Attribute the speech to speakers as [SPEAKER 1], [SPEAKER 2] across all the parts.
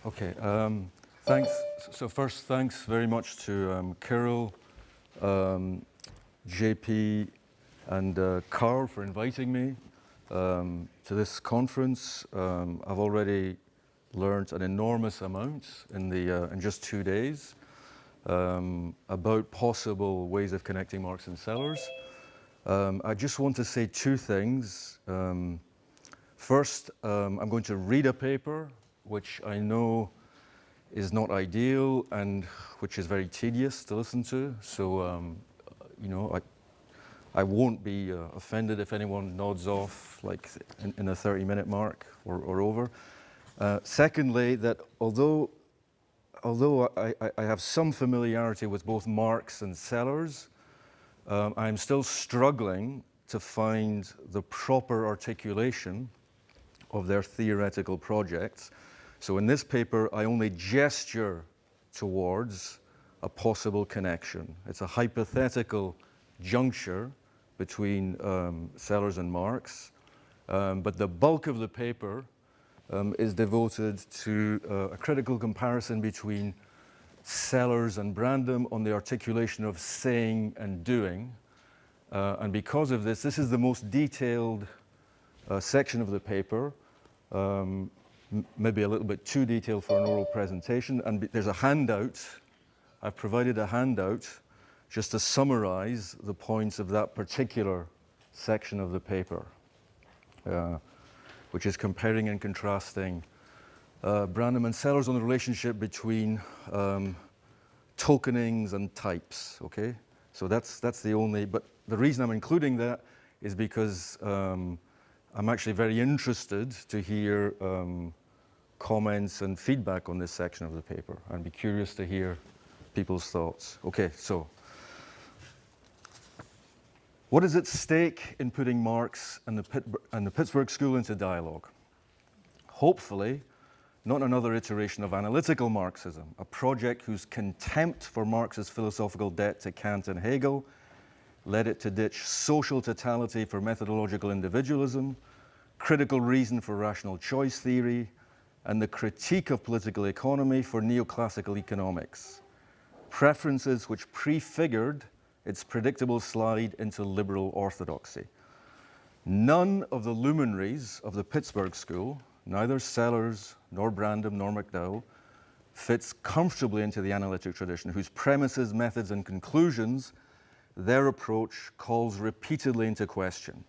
[SPEAKER 1] Okay, thanks. So first, thanks very much to Kirill, JP, and Carl for inviting me to this conference. I've already learned an enormous amount in just 2 days about possible ways of connecting Marx and Sellars. I just want to say two things. First, I'm going to read a paper which I know is not ideal and which is very tedious to listen to. So, you know, I won't be offended if anyone nods off like in the 30-minute mark or over. Secondly, that although I have some familiarity with both Marx and Sellars, I'm still struggling to find the proper articulation of their theoretical projects. So in this paper, I only gesture towards a possible connection. It's a hypothetical juncture between Sellars and Marx, but the bulk of the paper is devoted to a critical comparison between Sellars and Brandom on the articulation of saying and doing. And because of this, this is the most detailed section of the paper, maybe a little bit too detailed for an oral presentation. And there's a handout. I've provided a handout just to summarize the points of that particular section of the paper, which is comparing and contrasting Brandom and Sellars on the relationship between tokenings and types, okay? So that's the only, but the reason I'm including that is because I'm actually very interested to hear comments and feedback on this section of the paper. I'd be curious to hear people's thoughts. Okay, so what is at stake in putting Marx and the Pittsburgh School into dialogue? Hopefully, not another iteration of analytical Marxism, a project whose contempt for Marx's philosophical debt to Kant and Hegel led it to ditch social totality for methodological individualism, critical reason for rational choice theory, and the critique of political economy for neoclassical economics, preferences which prefigured its predictable slide into liberal orthodoxy. None of the luminaries of the Pittsburgh School, neither Sellars nor Brandom nor McDowell, fits comfortably into the analytic tradition, whose premises, methods, and conclusions their approach calls repeatedly into question.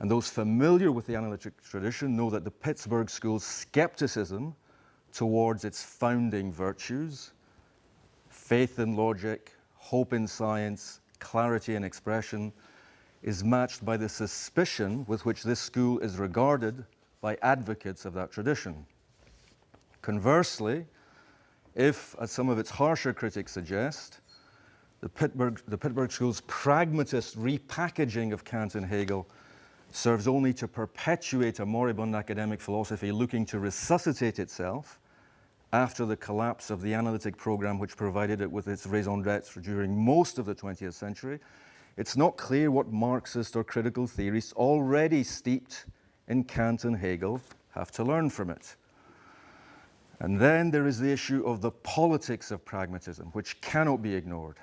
[SPEAKER 1] And those familiar with the analytic tradition know that the Pittsburgh School's skepticism towards its founding virtues, faith in logic, hope in science, clarity in expression, is matched by the suspicion with which this school is regarded by advocates of that tradition. Conversely, if, as some of its harsher critics suggest, the Pittsburgh School's pragmatist repackaging of Kant and Hegel serves only to perpetuate a moribund academic philosophy looking to resuscitate itself after the collapse of the analytic program which provided it with its raison d'etre during most of the 20th century, it's not clear what Marxist or critical theorists already steeped in Kant and Hegel have to learn from it. And then there is the issue of the politics of pragmatism, which cannot be ignored.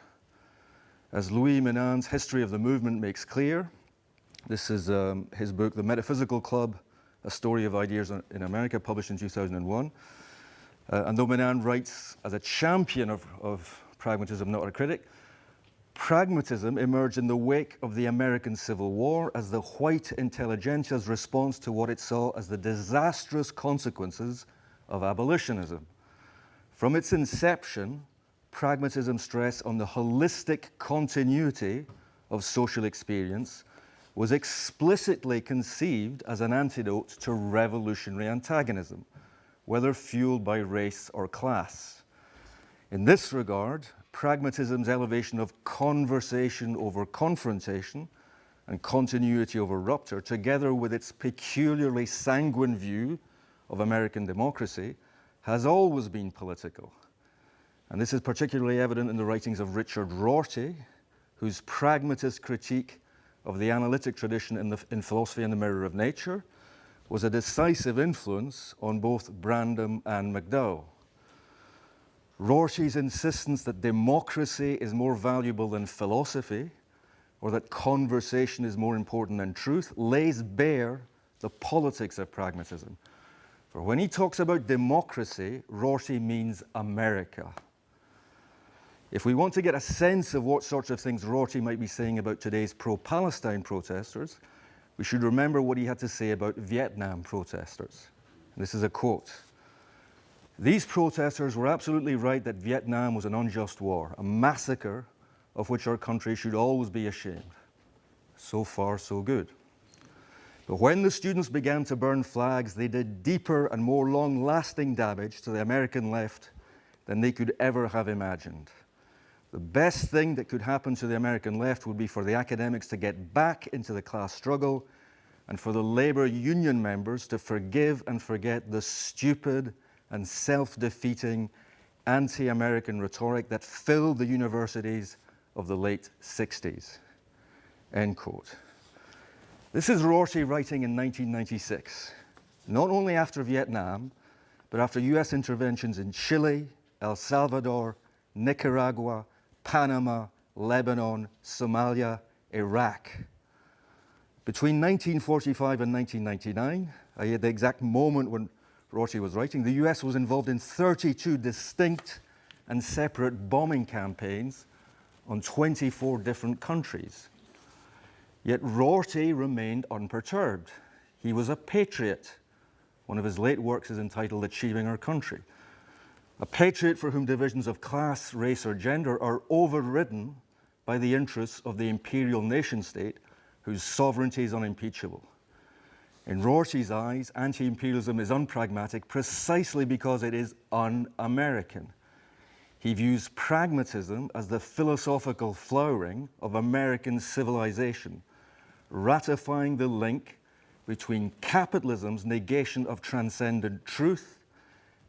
[SPEAKER 1] As Louis Menand's History of the Movement makes clear, this is his book, The Metaphysical Club, A Story of Ideas in America, published in 2001. And though Menand writes as a champion of pragmatism, not a critic, pragmatism emerged in the wake of the American Civil War as the white intelligentsia's response to what it saw as the disastrous consequences of abolitionism. From its inception, pragmatism stressed on the holistic continuity of social experience was explicitly conceived as an antidote to revolutionary antagonism, whether fueled by race or class. In this regard, pragmatism's elevation of conversation over confrontation and continuity over rupture, together with its peculiarly sanguine view of American democracy, has always been political. And this is particularly evident in the writings of Richard Rorty, whose pragmatist critique of the analytic tradition in Philosophy and the Mirror of Nature was a decisive influence on both Brandom and McDowell. Rorty's insistence that democracy is more valuable than philosophy, or that conversation is more important than truth, lays bare the politics of pragmatism. For when he talks about democracy, Rorty means America. If we want to get a sense of what sorts of things Rorty might be saying about today's pro-Palestine protesters, we should remember what he had to say about Vietnam protesters. This is a quote. These protesters were absolutely right that Vietnam was an unjust war, a massacre of which our country should always be ashamed. So far, so good. But when the students began to burn flags, they did deeper and more long-lasting damage to the American left than they could ever have imagined. The best thing that could happen to the American left would be for the academics to get back into the class struggle and for the labor union members to forgive and forget the stupid and self-defeating anti-American rhetoric that filled the universities of the late 60s. End quote. This is Rorty writing in 1996, not only after Vietnam, but after US interventions in Chile, El Salvador, Nicaragua, Panama, Lebanon, Somalia, Iraq. Between 1945 and 1999, i.e. at the exact moment when Rorty was writing, the US was involved in 32 distinct and separate bombing campaigns on 24 different countries. Yet Rorty remained unperturbed. He was a patriot. One of his late works is entitled Achieving Our Country. A patriot for whom divisions of class, race, or gender are overridden by the interests of the imperial nation-state, whose sovereignty is unimpeachable. In Rorty's eyes, anti-imperialism is unpragmatic precisely because it is un-American. He views pragmatism as the philosophical flowering of American civilization, ratifying the link between capitalism's negation of transcendent truth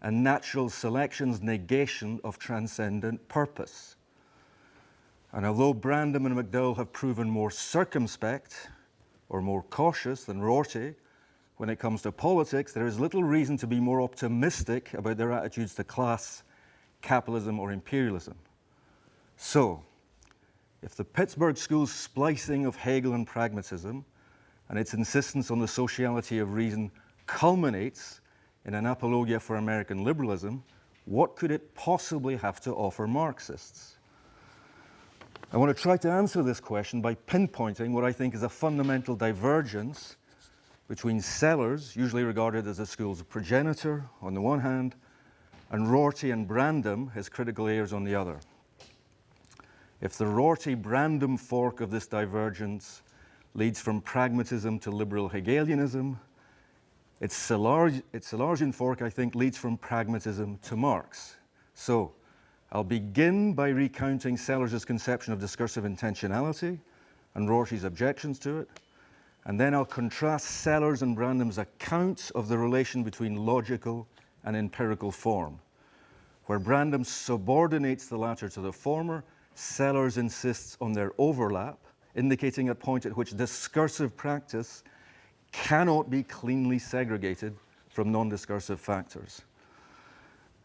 [SPEAKER 1] and natural selection's negation of transcendent purpose. And although Brandom and McDowell have proven more circumspect or more cautious than Rorty when it comes to politics, there is little reason to be more optimistic about their attitudes to class, capitalism, or imperialism. So, if the Pittsburgh School's splicing of Hegel and pragmatism and its insistence on the sociality of reason culminates in an apologia for American liberalism, what could it possibly have to offer Marxists? I want to try to answer this question by pinpointing what I think is a fundamental divergence between Sellars, usually regarded as the school's progenitor on the one hand, and Rorty and Brandom, his critical heirs, on the other. If the Rorty-Brandom fork of this divergence leads from pragmatism to liberal Hegelianism, its Sellarsian fork, I think, leads from pragmatism to Marx. So, I'll begin by recounting Sellars' conception of discursive intentionality and Rorty's objections to it, and then I'll contrast Sellars and Brandom's accounts of the relation between logical and empirical form. Where Brandom subordinates the latter to the former, Sellars insists on their overlap, indicating a point at which discursive practice cannot be cleanly segregated from non-discursive factors.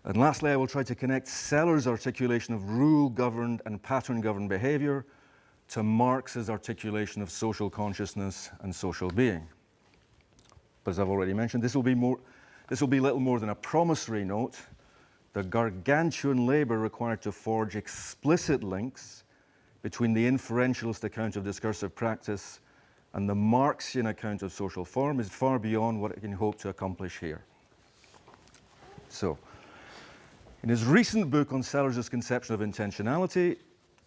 [SPEAKER 1] And lastly, I will try to connect Sellars' articulation of rule-governed and pattern-governed behavior to Marx's articulation of social consciousness and social being. But as I've already mentioned, this will be little more than a promissory note. The gargantuan labor required to forge explicit links between the inferentialist account of discursive practice and the Marxian account of social form is far beyond what I can hope to accomplish here. So, in his recent book on Sellars' conception of intentionality,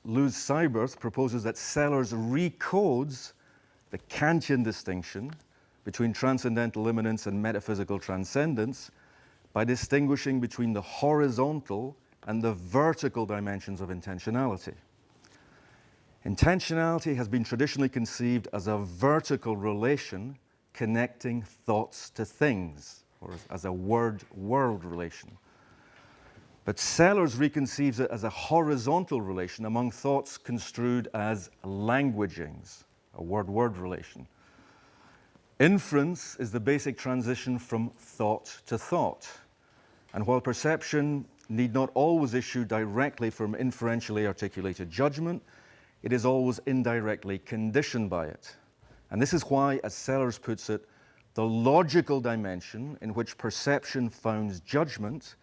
[SPEAKER 1] Luz Seiberth proposes that Sellars recodes the Kantian distinction between transcendental immanence and metaphysical transcendence by distinguishing between the horizontal and the vertical dimensions of intentionality. Intentionality has been traditionally conceived as a vertical relation connecting thoughts to things, or as a word-world relation. But Sellars reconceives it as a horizontal relation among thoughts construed as languagings, a word-word relation. Inference is the basic transition from thought to thought. And while perception need not always issue directly from inferentially articulated judgment, it is always indirectly conditioned by it. And this is why, as Sellars puts it, the logical dimension in which perception founds judgment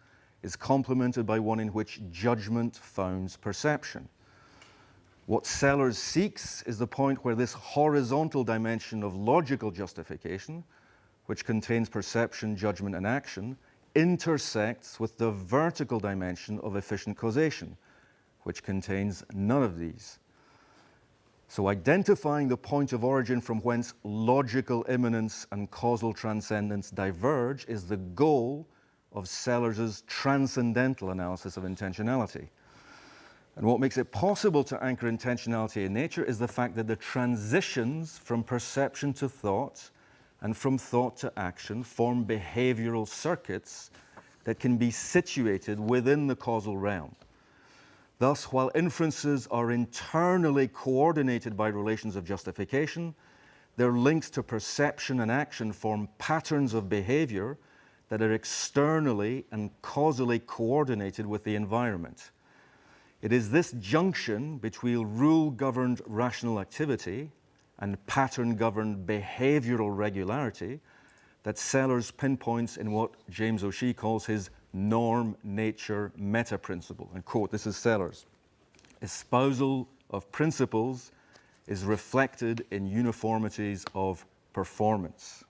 [SPEAKER 1] is complemented by one in which judgment founds perception. What Sellars seeks is the point where this horizontal dimension of logical justification, which contains perception, judgment, and action, intersects with the vertical dimension of efficient causation, which contains none of these. So identifying the point of origin from whence logical immanence and causal transcendence diverge is the goal of Sellars's transcendental analysis of intentionality. And what makes it possible to anchor intentionality in nature is the fact that the transitions from perception to thought and from thought to action form behavioral circuits that can be situated within the causal realm. Thus, while inferences are internally coordinated by relations of justification, their links to perception and action form patterns of behavior that are externally and causally coordinated with the environment. It is this junction between rule-governed rational activity and pattern-governed behavioral regularity that Sellars pinpoints in what James O'Shea calls his norm-nature meta-principle. And quote, this is Sellars: espousal of principles is reflected in uniformities of performance.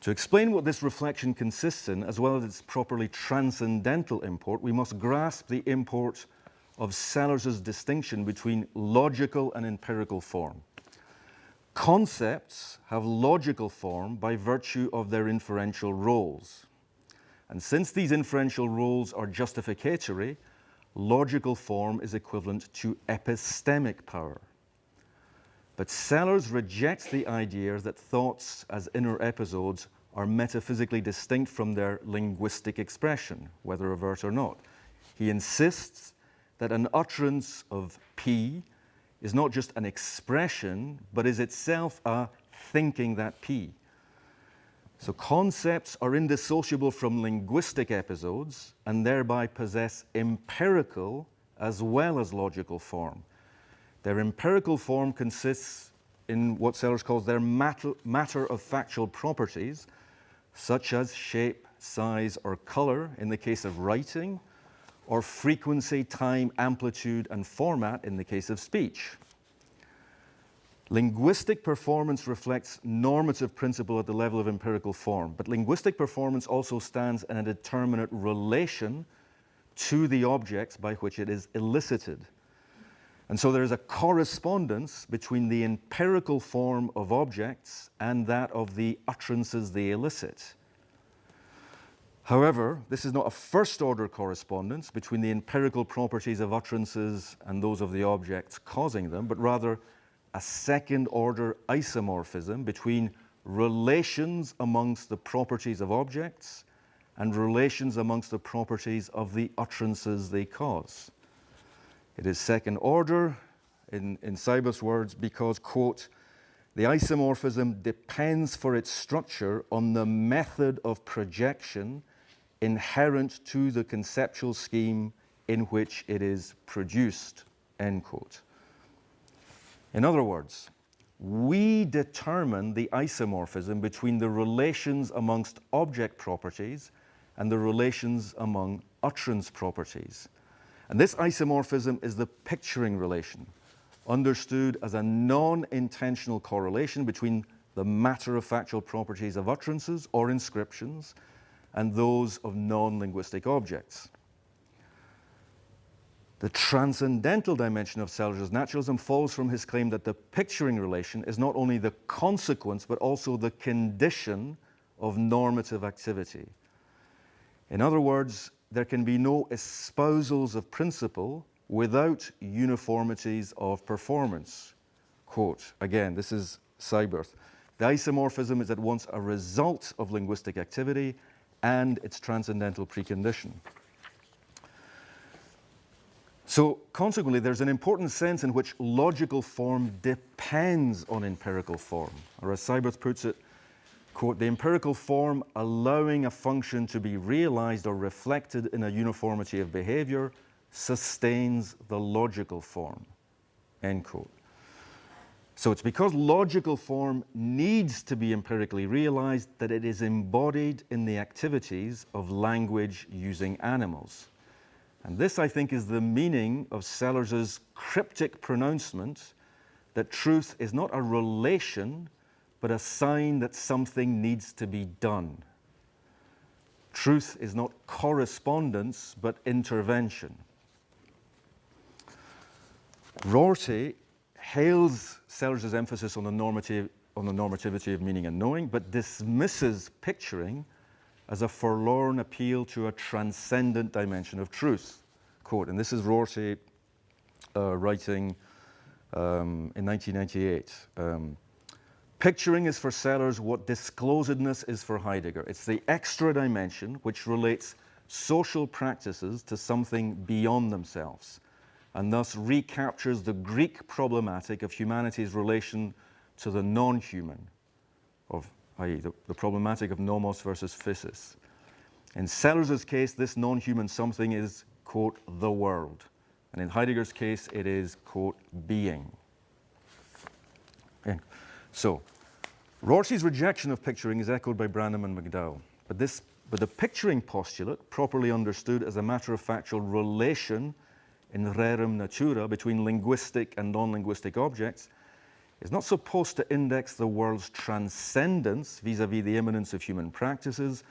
[SPEAKER 1] To explain what this reflection consists in, as well as its properly transcendental import, we must grasp the import of Sellars's distinction between logical and empirical form. Concepts have logical form by virtue of their inferential roles. And since these inferential roles are justificatory, logical form is equivalent to epistemic power. But Sellars rejects the idea that thoughts as inner episodes are metaphysically distinct from their linguistic expression, whether overt or not. He insists that an utterance of P is not just an expression, but is itself a thinking that P. So concepts are indissociable from linguistic episodes and thereby possess empirical as well as logical form. Their empirical form consists in what Sellars calls their matter of factual properties, such as shape, size, or color in the case of writing, or frequency, time, amplitude, and format in the case of speech. Linguistic performance reflects normative principle at the level of empirical form, but linguistic performance also stands in a determinate relation to the objects by which it is elicited. And so there is a correspondence between the empirical form of objects and that of the utterances they elicit. However, this is not a first-order correspondence between the empirical properties of utterances and those of the objects causing them, but rather a second-order isomorphism between relations amongst the properties of objects and relations amongst the properties of the utterances they cause. It is second order, in Seibel's words, because, quote, the isomorphism depends for its structure on the method of projection inherent to the conceptual scheme in which it is produced, end quote. In other words, we determine the isomorphism between the relations amongst object properties and the relations among utterance properties. And this isomorphism is the picturing relation, understood as a non-intentional correlation between the matter of factual properties of utterances or inscriptions and those of non-linguistic objects. The transcendental dimension of Sellars's naturalism follows from his claim that the picturing relation is not only the consequence but also the condition of normative activity. In other words, there can be no espousals of principle without uniformities of performance. Quote, again, this is Seibel. The isomorphism is at once a result of linguistic activity and its transcendental precondition. So consequently, there's an important sense in which logical form depends on empirical form. Or as Seiberth puts it, quote, the empirical form allowing a function to be realized or reflected in a uniformity of behavior sustains the logical form, end quote. So it's because logical form needs to be empirically realized that it is embodied in the activities of language using animals. And this, I think, is the meaning of Sellers's cryptic pronouncement that truth is not a relation, but a sign that something needs to be done. Truth is not correspondence, but intervention. Rorty hails Sellers's emphasis on the normativity of meaning and knowing, but dismisses picturing as a forlorn appeal to a transcendent dimension of truth. Quote, and this is Rorty writing in 1998. Picturing is for Sellars what disclosedness is for Heidegger. It's the extra dimension which relates social practices to something beyond themselves, and thus recaptures the Greek problematic of humanity's relation to the non-human, i.e. the problematic of nomos versus physis. In Sellers's case, this non-human something is, quote, the world. And in Heidegger's case, it is, quote, being. Okay. So, Rorty's rejection of picturing is echoed by Brandom and McDowell. But the picturing postulate, properly understood as a matter of factual relation in rerum natura between linguistic and non-linguistic objects, is not supposed to index the world's transcendence vis-à-vis the immanence of human practices,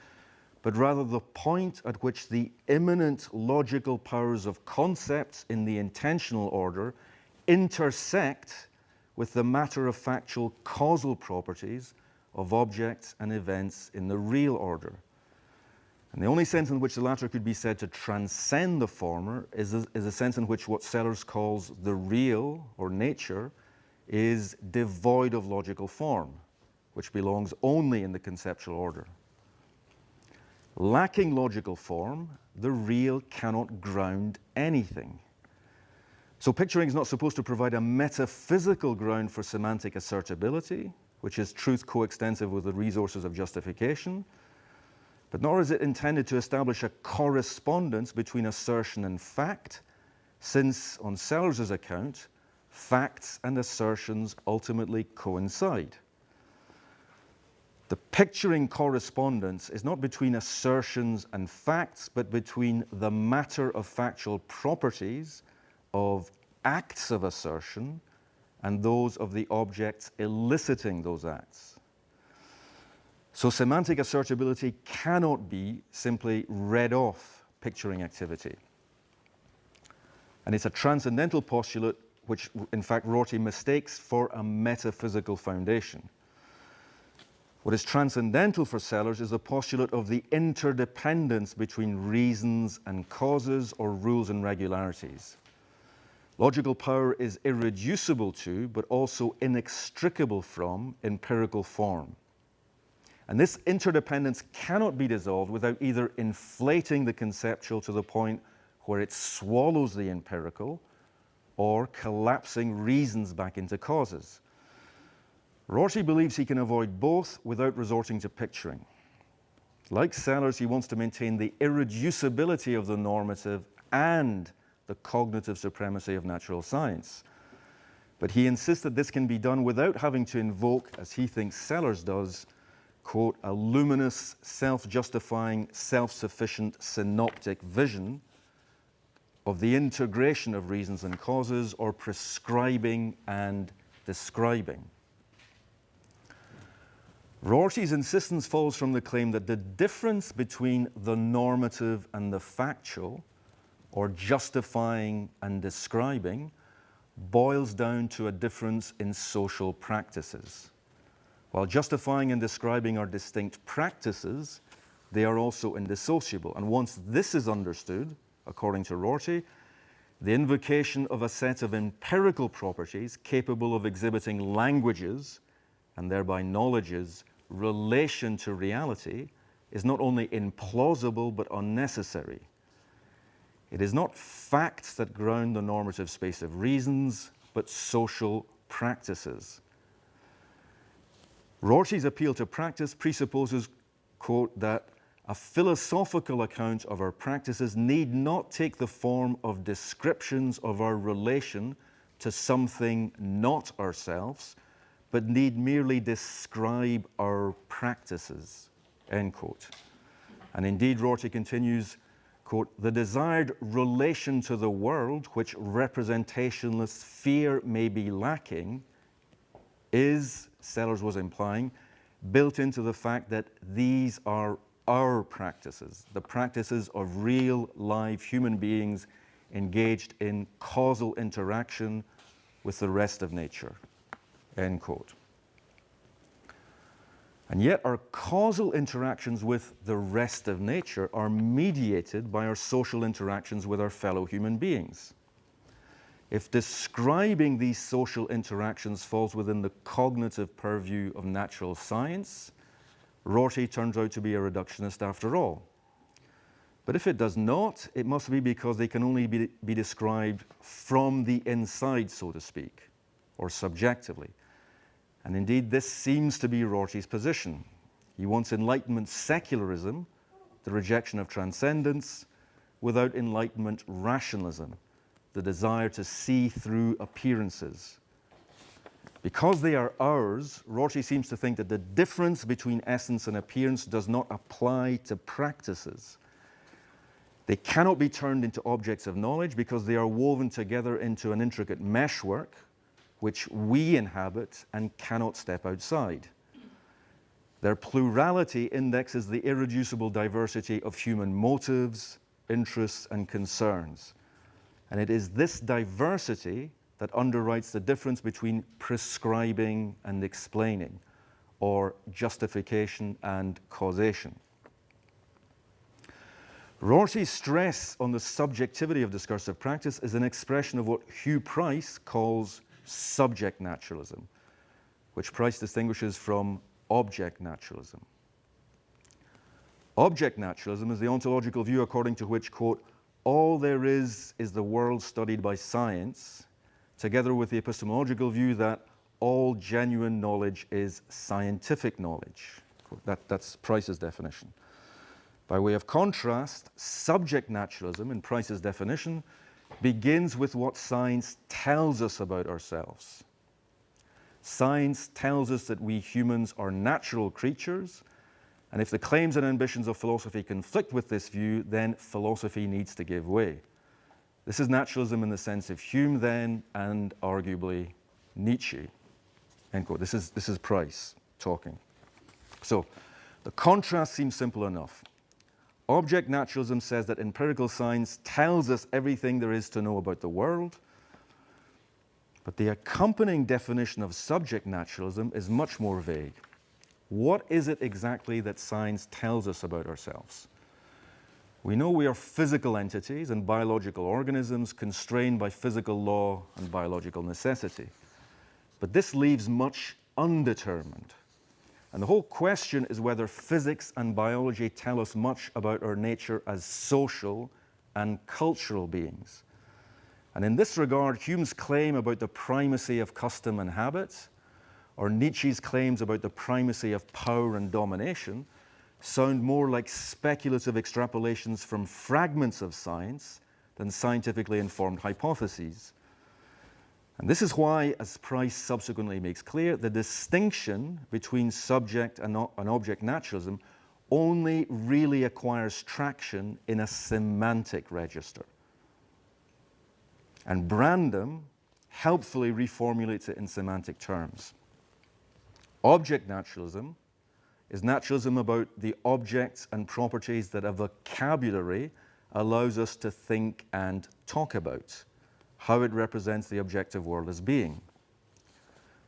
[SPEAKER 1] but rather the point at which the immanent logical powers of concepts in the intentional order intersect with the matter of factual causal properties of objects and events in the real order. And the only sense in which the latter could be said to transcend the former is a sense in which what Sellars calls the real, or nature, is devoid of logical form, which belongs only in the conceptual order. Lacking logical form, the real cannot ground anything. So picturing is not supposed to provide a metaphysical ground for semantic assertability, which is truth coextensive with the resources of justification, but nor is it intended to establish a correspondence between assertion and fact, since, on Sellers's account, facts and assertions ultimately coincide. The picturing correspondence is not between assertions and facts, but between the matter of factual properties of acts of assertion and those of the objects eliciting those acts. So semantic assertability cannot be simply read off picturing activity. And it's a transcendental postulate which, in fact, Rorty mistakes for a metaphysical foundation. What is transcendental for Sellars is the postulate of the interdependence between reasons and causes, or rules and regularities. Logical power is irreducible to, but also inextricable from, empirical form. And this interdependence cannot be dissolved without either inflating the conceptual to the point where it swallows the empirical, or collapsing reasons back into causes. Rorty believes he can avoid both without resorting to picturing. Like Sellars, he wants to maintain the irreducibility of the normative and the cognitive supremacy of natural science. But he insists that this can be done without having to invoke, as he thinks Sellars does, quote, a luminous, self-justifying, self-sufficient synoptic vision of the integration of reasons and causes, or prescribing and describing. Rorty's insistence follows from the claim that the difference between the normative and the factual, or justifying and describing, boils down to a difference in social practices. While justifying and describing are distinct practices, they are also indissociable. And once this is understood, according to Rorty, the invocation of a set of empirical properties capable of exhibiting languages, and thereby knowledge's, relation to reality is not only implausible but unnecessary. It is not facts that ground the normative space of reasons, but social practices. Rorty's appeal to practice presupposes, quote, that a philosophical account of our practices need not take the form of descriptions of our relation to something not ourselves, but need merely describe our practices, end quote. And indeed, Rorty continues, quote, the desired relation to the world, which representationalists fear may be lacking, is, Sellars was implying, built into the fact that these are our practices, the practices of real, live human beings engaged in causal interaction with the rest of nature, end quote. And yet our causal interactions with the rest of nature are mediated by our social interactions with our fellow human beings. If describing these social interactions falls within the cognitive purview of natural science, Rorty turns out to be a reductionist after all. But if it does not, it must be because they can only be described from the inside, so to speak, or subjectively. And indeed, this seems to be Rorty's position. He wants Enlightenment secularism, the rejection of transcendence, without Enlightenment rationalism, the desire to see through appearances. Because they are ours, Rorty seems to think that the difference between essence and appearance does not apply to practices. They cannot be turned into objects of knowledge because they are woven together into an intricate meshwork, which we inhabit and cannot step outside. Their plurality indexes the irreducible diversity of human motives, interests, and concerns. And it is this diversity that underwrites the difference between prescribing and explaining, or justification and causation. Rorty's stress on the subjectivity of discursive practice is an expression of what Hugh Price calls subject naturalism, which Price distinguishes from object naturalism. Object naturalism is the ontological view according to which, quote, all there is the world studied by science, together with the epistemological view that all genuine knowledge is scientific knowledge. That's Price's definition. By way of contrast, subject naturalism, in Price's definition, begins with what science tells us about ourselves. Science tells us that we humans are natural creatures, and if the claims and ambitions of philosophy conflict with this view, then philosophy needs to give way. This is naturalism in the sense of Hume then, and arguably Nietzsche, end quote. This is Price talking. So the contrast seems simple enough. Object naturalism says that empirical science tells us everything there is to know about the world, but the accompanying definition of subject naturalism is much more vague. What is it exactly that science tells us about ourselves? We know we are physical entities and biological organisms constrained by physical law and biological necessity. But this leaves much undetermined. And the whole question is whether physics and biology tell us much about our nature as social and cultural beings. And in this regard, Hume's claim about the primacy of custom and habit, or Nietzsche's claims about the primacy of power and domination, sound more like speculative extrapolations from fragments of science than scientifically informed hypotheses. And this is why, as Price subsequently makes clear, the distinction between subject and object naturalism only really acquires traction in a semantic register. And Brandom helpfully reformulates it in semantic terms. Object naturalism is naturalism about the objects and properties that a vocabulary allows us to think and talk about, how it represents the objective world as being.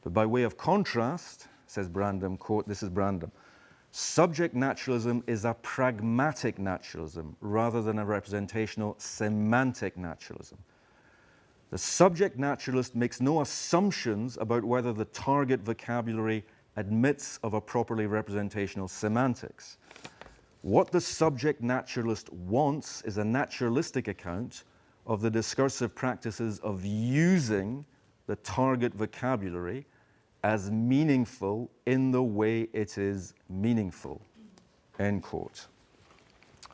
[SPEAKER 1] But by way of contrast, says Brandom, quote, this is Brandom, subject naturalism is a pragmatic naturalism rather than a representational semantic naturalism. The subject naturalist makes no assumptions about whether the target vocabulary admits of a properly representational semantics. What the subject naturalist wants is a naturalistic account of the discursive practices of using the target vocabulary as meaningful in the way it is meaningful, end quote.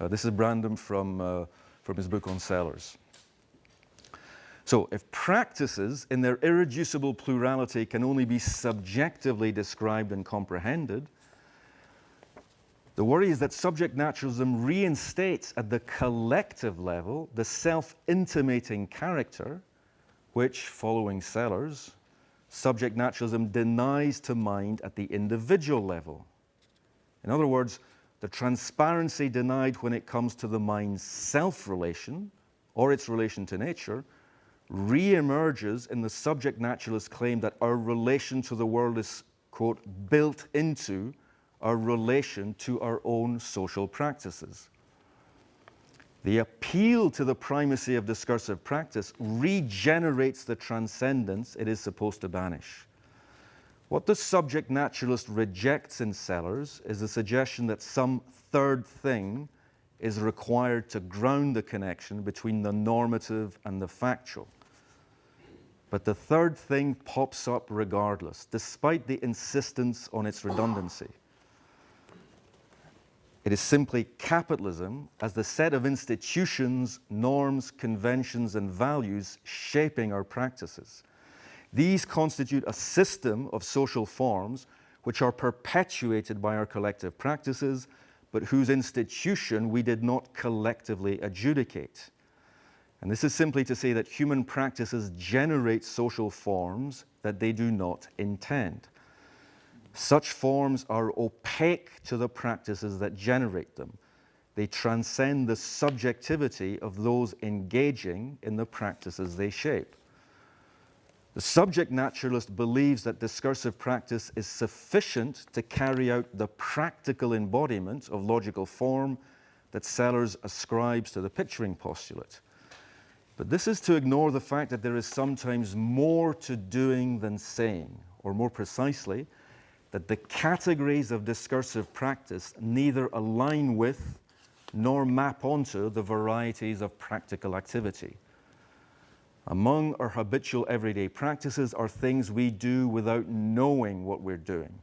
[SPEAKER 1] This is Brandom from his book on Sellars. So if practices in their irreducible plurality can only be subjectively described and comprehended, the worry is that subject naturalism reinstates at the collective level the self-intimating character which, following Sellars, subject naturalism denies to mind at the individual level. In other words, the transparency denied when it comes to the mind's self-relation or its relation to nature re-emerges in the subject naturalist claim that our relation to the world is, quote, built into our relation to our own social practices. The appeal to the primacy of discursive practice regenerates the transcendence it is supposed to banish. What the subject naturalist rejects in Sellars is the suggestion that some third thing is required to ground the connection between the normative and the factual. But the third thing pops up regardless, despite the insistence on its redundancy. It is simply capitalism as the set of institutions, norms, conventions, and values shaping our practices. These constitute a system of social forms which are perpetuated by our collective practices, but whose institution we did not collectively adjudicate. And this is simply to say that human practices generate social forms that they do not intend. Such forms are opaque to the practices that generate them. They transcend the subjectivity of those engaging in the practices they shape. The subject naturalist believes that discursive practice is sufficient to carry out the practical embodiment of logical form that Sellars ascribes to the picturing postulate. But this is to ignore the fact that there is sometimes more to doing than saying, or more precisely, that the categories of discursive practice neither align with nor map onto the varieties of practical activity. Among our habitual everyday practices are things we do without knowing what we're doing.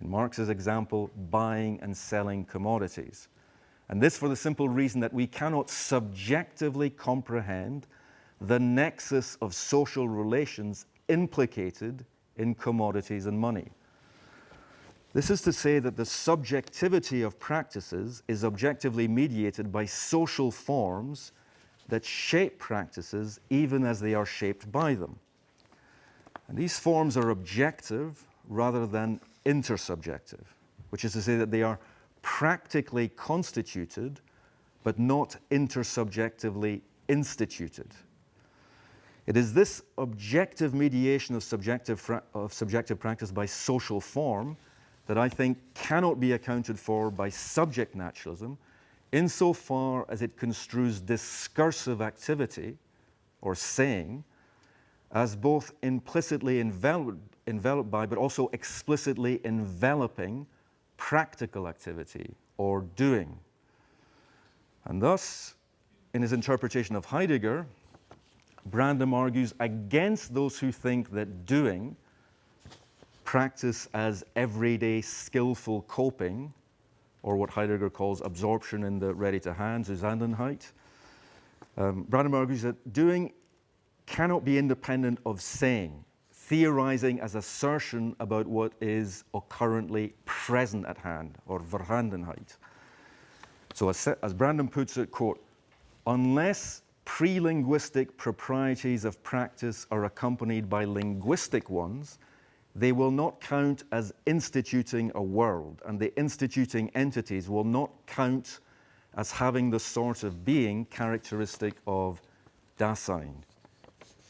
[SPEAKER 1] In Marx's example, buying and selling commodities. And this for the simple reason that we cannot subjectively comprehend the nexus of social relations implicated in commodities and money. This is to say that the subjectivity of practices is objectively mediated by social forms that shape practices even as they are shaped by them. And these forms are objective rather than intersubjective, which is to say that they are practically constituted but not intersubjectively instituted. It is this objective mediation of subjective practice by social form that I think cannot be accounted for by subject naturalism insofar as it construes discursive activity, or saying, as both implicitly enveloped by, but also explicitly enveloping practical activity, or doing. And thus, in his interpretation of Heidegger, Brandom argues against those who think that doing, practice as everyday skillful coping, or what Heidegger calls absorption in the ready-to-hand, Zusammenhalt. Brandom argues that doing cannot be independent of saying, theorizing as assertion about what is currently present at hand, or Vorhandenheit. So as Brandom puts it, quote, unless pre-linguistic proprieties of practice are accompanied by linguistic ones, they will not count as instituting a world, and the instituting entities will not count as having the sort of being characteristic of Dasein,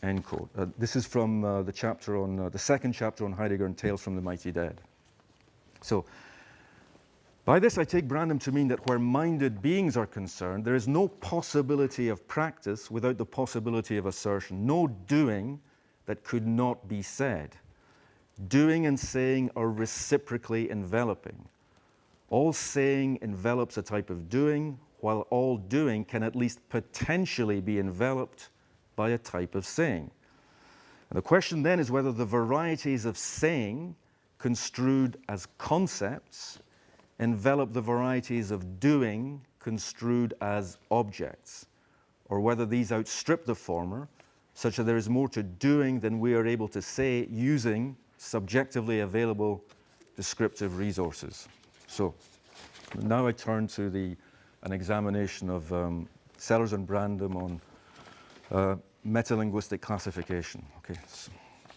[SPEAKER 1] end quote. This is from the chapter on, the second chapter on Heidegger and Tales from the Mighty Dead. So, by this I take Brandom to mean that where minded beings are concerned, there is no possibility of practice without the possibility of assertion, no doing that could not be said. Doing and saying are reciprocally enveloping. All saying envelops a type of doing, while all doing can at least potentially be enveloped by a type of saying. And the question then is whether the varieties of saying construed as concepts envelop the varieties of doing construed as objects, or whether these outstrip the former, such that there is more to doing than we are able to say using subjectively available descriptive resources. So now I turn to an examination of Sellars and Brandom on metalinguistic classification. Okay,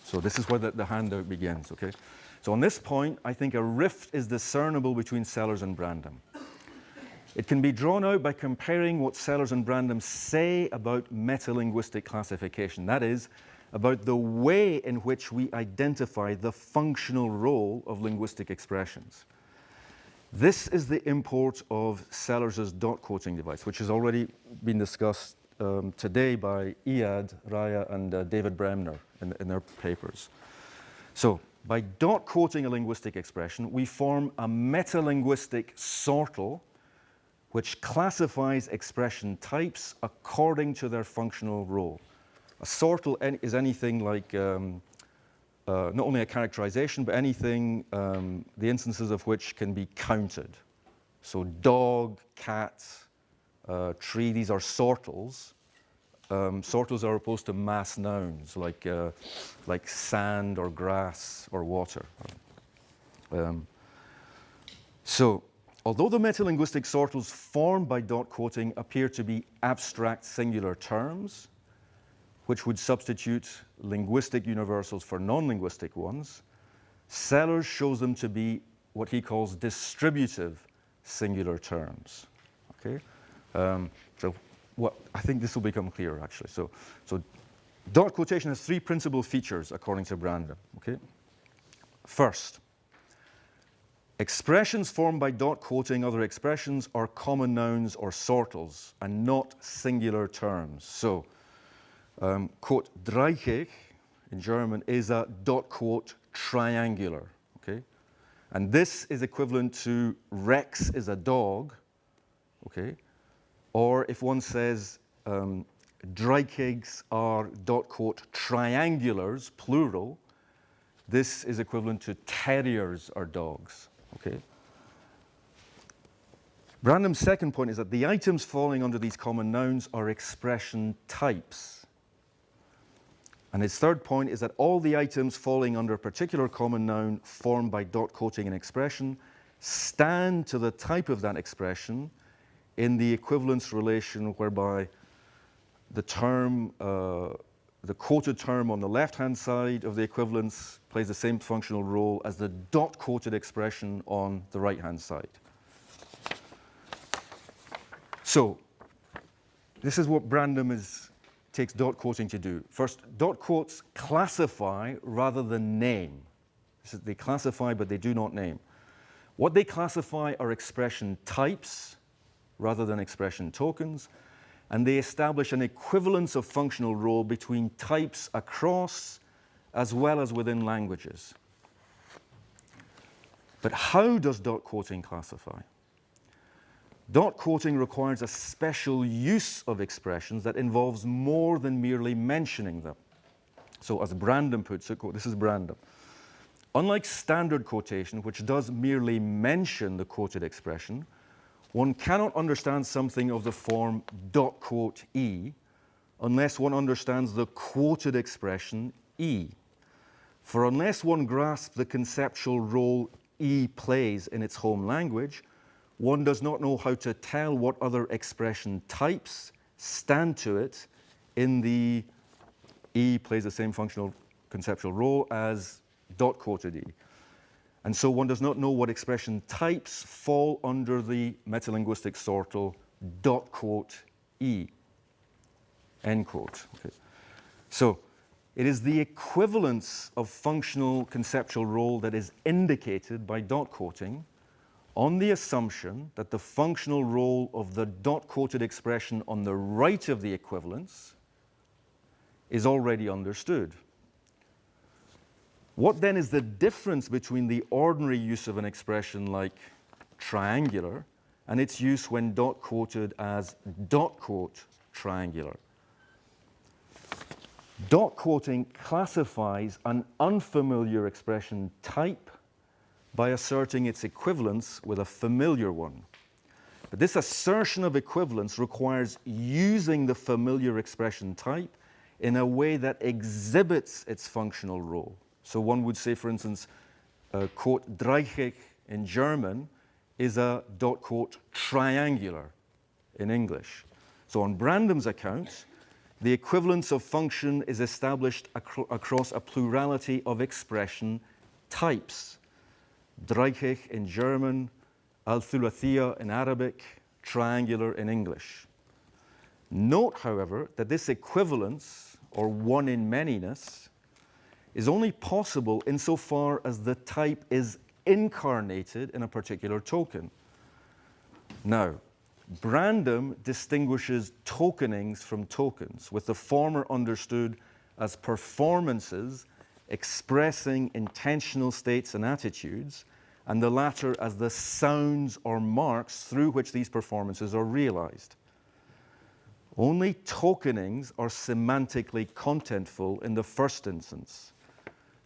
[SPEAKER 1] so this is where the handout begins. Okay, so on this point, I think a rift is discernible between Sellars and Brandom. It can be drawn out by comparing what Sellars and Brandom say about metalinguistic classification, that is, about the way in which we identify the functional role of linguistic expressions. This is the import of Sellars' dot quoting device, which has already been discussed today by Iyad, Raya, and David Bremner in their papers. So, by dot quoting a linguistic expression, we form a metalinguistic sortal which classifies expression types according to their functional role. A sortal is anything like not only a characterization, but anything, the instances of which can be counted. So dog, cat, tree, these are sortals. Sortals are opposed to mass nouns like sand or grass or water. So, although the metalinguistic sortals formed by dot quoting appear to be abstract singular terms, which would substitute linguistic universals for non-linguistic ones, Sellars shows them to be what he calls distributive singular terms. Okay, I think this will become clearer actually. So dot quotation has three principal features according to Brandom. Okay, first, expressions formed by dot quoting other expressions are common nouns or sortals and not singular terms. So, quote, dreieck in German is a dot quote triangular, okay? And this is equivalent to Rex is a dog, okay? Or if one says Dreikeigs are dot quote triangulars, plural, this is equivalent to terriers are dogs. Okay. Brandom's second point is that the items falling under these common nouns are expression types. And his third point is that all the items falling under a particular common noun formed by dot quoting an expression stand to the type of that expression in the equivalence relation whereby the term, the quoted term on the left-hand side of the equivalence plays the same functional role as the dot-quoted expression on the right-hand side. So, this is what Brandom takes dot quoting to do. First, dot quotes classify rather than name. They classify, but they do not name. What they classify are expression types rather than expression tokens, and they establish an equivalence of functional role between types across as well as within languages. But how does dot quoting classify? Dot quoting requires a special use of expressions that involves more than merely mentioning them. So as Brandom puts it, this is Brandom. Unlike standard quotation, which does merely mention the quoted expression, one cannot understand something of the form dot quote E unless one understands the quoted expression E. For unless one grasps the conceptual role E plays in its home language, one does not know how to tell what other expression types stand to it in the E plays the same functional conceptual role as dot quoted E. And so one does not know what expression types fall under the metalinguistic sortal dot quote E, end quote. Okay. So it is the equivalence of functional conceptual role that is indicated by dot quoting on the assumption that the functional role of the dot quoted expression on the right of the equivalence is already understood. What then is the difference between the ordinary use of an expression like triangular, and its use when dot quoted as dot quote triangular. Dot quoting classifies an unfamiliar expression type by asserting its equivalence with a familiar one. But this assertion of equivalence requires using the familiar expression type in a way that exhibits its functional role. So one would say, for instance, quote, dreieck in German is a dot quote triangular in English. So on Brandom's account, the equivalence of function is established across a plurality of expression types. Dreieck in German, al-thulathiyya in Arabic, triangular in English. Note, however, that this equivalence, or one-in-manyness, is only possible insofar as the type is incarnated in a particular token. Now, Brandom distinguishes tokenings from tokens, with the former understood as performances expressing intentional states and attitudes, and the latter as the sounds or marks through which these performances are realized. Only tokenings are semantically contentful in the first instance,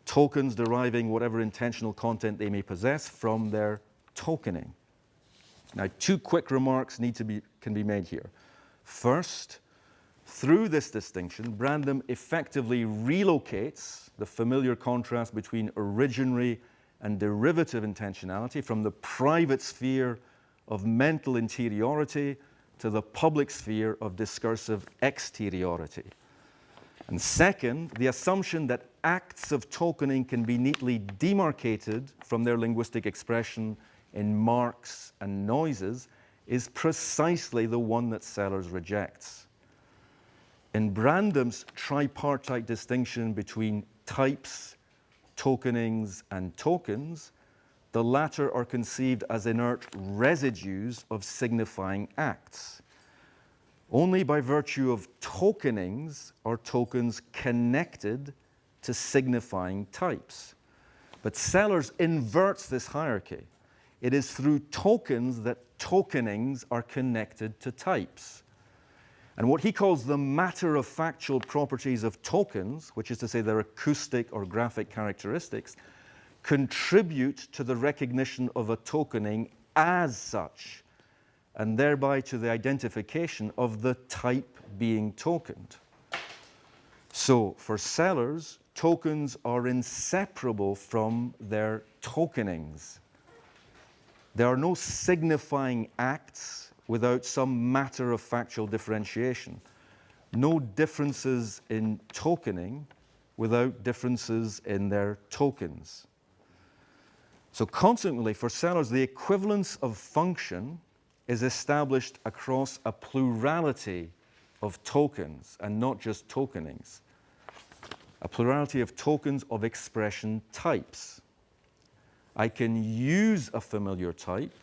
[SPEAKER 1] tokens deriving whatever intentional content they may possess from their tokening. Now, two quick remarks can be made here. First, through this distinction, Brandom effectively relocates the familiar contrast between originary and derivative intentionality from the private sphere of mental interiority to the public sphere of discursive exteriority. And second, the assumption that acts of tokening can be neatly demarcated from their linguistic expression in marks and noises is precisely the one that Sellars rejects. In Brandom's tripartite distinction between types, tokenings, and tokens, the latter are conceived as inert residues of signifying acts. Only by virtue of tokenings are tokens connected to signifying types. But Sellars inverts this hierarchy. It is through tokens that tokenings are connected to types. And what he calls the matter of factual properties of tokens, which is to say their acoustic or graphic characteristics, contribute to the recognition of a tokening as such, and thereby to the identification of the type being tokened. So, for Sellars, tokens are inseparable from their tokenings. There are no signifying acts without some matter of factual differentiation. No differences in tokening without differences in their tokens. So consequently, for Sellars, the equivalence of function is established across a plurality of tokens, and not just tokenings. A plurality of tokens of expression types. I can use a familiar type,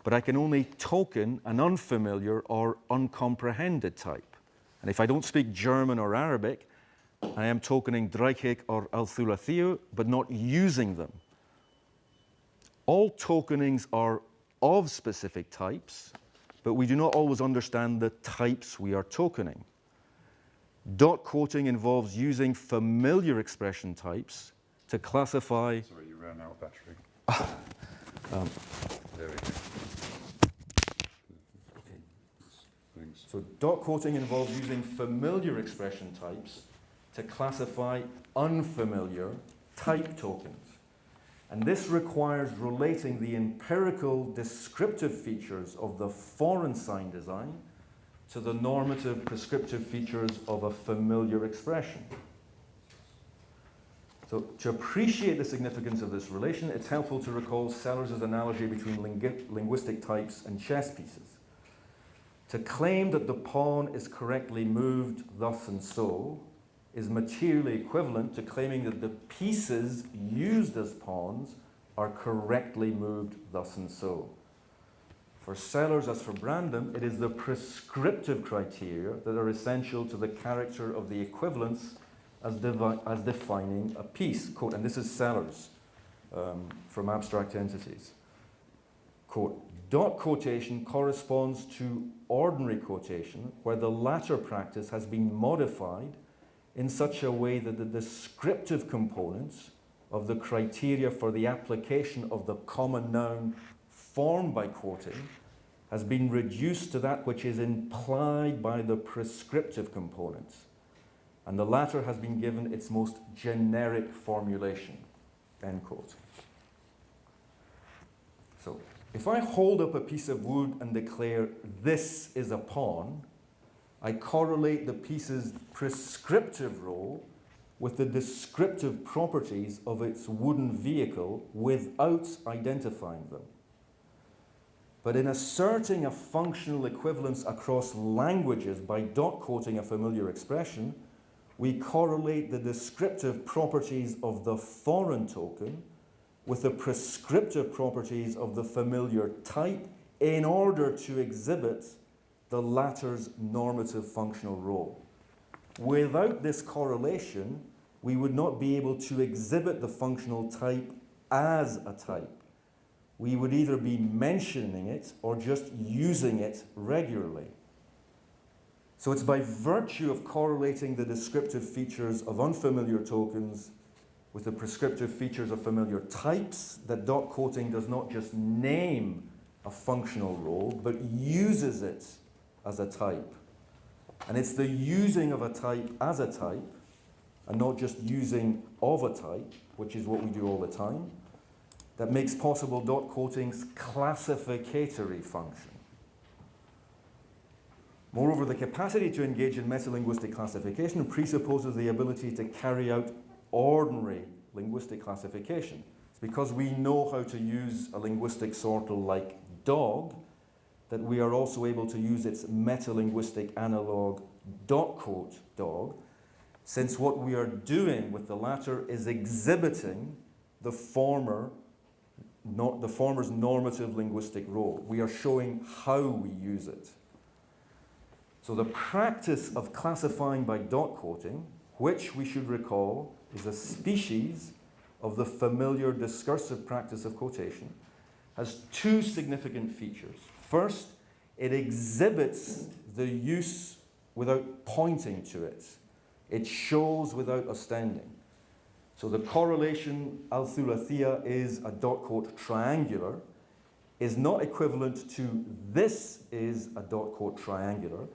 [SPEAKER 1] but I can only token an unfamiliar or uncomprehended type. And if I don't speak German or Arabic, I am tokening dreieck or al-thulathiyya, but not using them. All tokenings are of specific types, but we do not always understand the types we are tokening. Dot quoting involves using familiar expression types to classify...
[SPEAKER 2] Sorry, you ran out of battery. There we go.
[SPEAKER 1] Okay.
[SPEAKER 2] Thanks.
[SPEAKER 1] So dot quoting involves using familiar expression types to classify unfamiliar type tokens. And this requires relating the empirical descriptive features of the foreign sign design to the normative prescriptive features of a familiar expression. So to appreciate the significance of this relation, it's helpful to recall Sellars' analogy between linguistic types and chess pieces. To claim that the pawn is correctly moved thus and so is materially equivalent to claiming that the pieces used as pawns are correctly moved thus and so. For Sellars, as for Brandom, it is the prescriptive criteria that are essential to the character of the equivalence as defining a piece. Quote, and this is Sellars from Abstract Entities.
[SPEAKER 3] quote, dot quotation corresponds to ordinary quotation, where the latter practice has been modified in such a way that the descriptive components of the criteria for the application of the common noun formed by quoting has been reduced to that which is implied by the prescriptive components, and the latter has been given its most generic formulation, end quote. So, if I hold up a piece of wood and declare this is a pawn, I correlate the piece's prescriptive role with the descriptive properties of its wooden vehicle without identifying them. But in asserting a functional equivalence across languages by dot quoting a familiar expression, we correlate the descriptive properties of the foreign token with the prescriptive properties of the familiar type in order to exhibit the latter's normative functional role. Without this correlation, we would not be able to exhibit the functional type as a type. We would either be mentioning it or just using it regularly. So it's by virtue of correlating the descriptive features of unfamiliar tokens with the prescriptive features of familiar types that dot quoting does not just name a functional role, but uses it as a type. And it's the using of a type as a type, and not just using of a type, which is what we do all the time, that makes possible dot quoting's classificatory function. Moreover, the capacity to engage in metalinguistic classification presupposes the ability to carry out ordinary linguistic classification. It's because we know how to use a linguistic sortal like dog that we are also able to use its metalinguistic analog dot quote dog, since what we are doing with the latter is exhibiting the former's normative linguistic role. We are showing how we use it. So the practice of classifying by dot quoting, which we should recall is a species of the familiar discursive practice of quotation, has two significant features. First, it exhibits the use without pointing to it. It shows without ostending. So the correlation al-thulathiyya is a dot quote triangular is not equivalent to this is a dot quote triangular,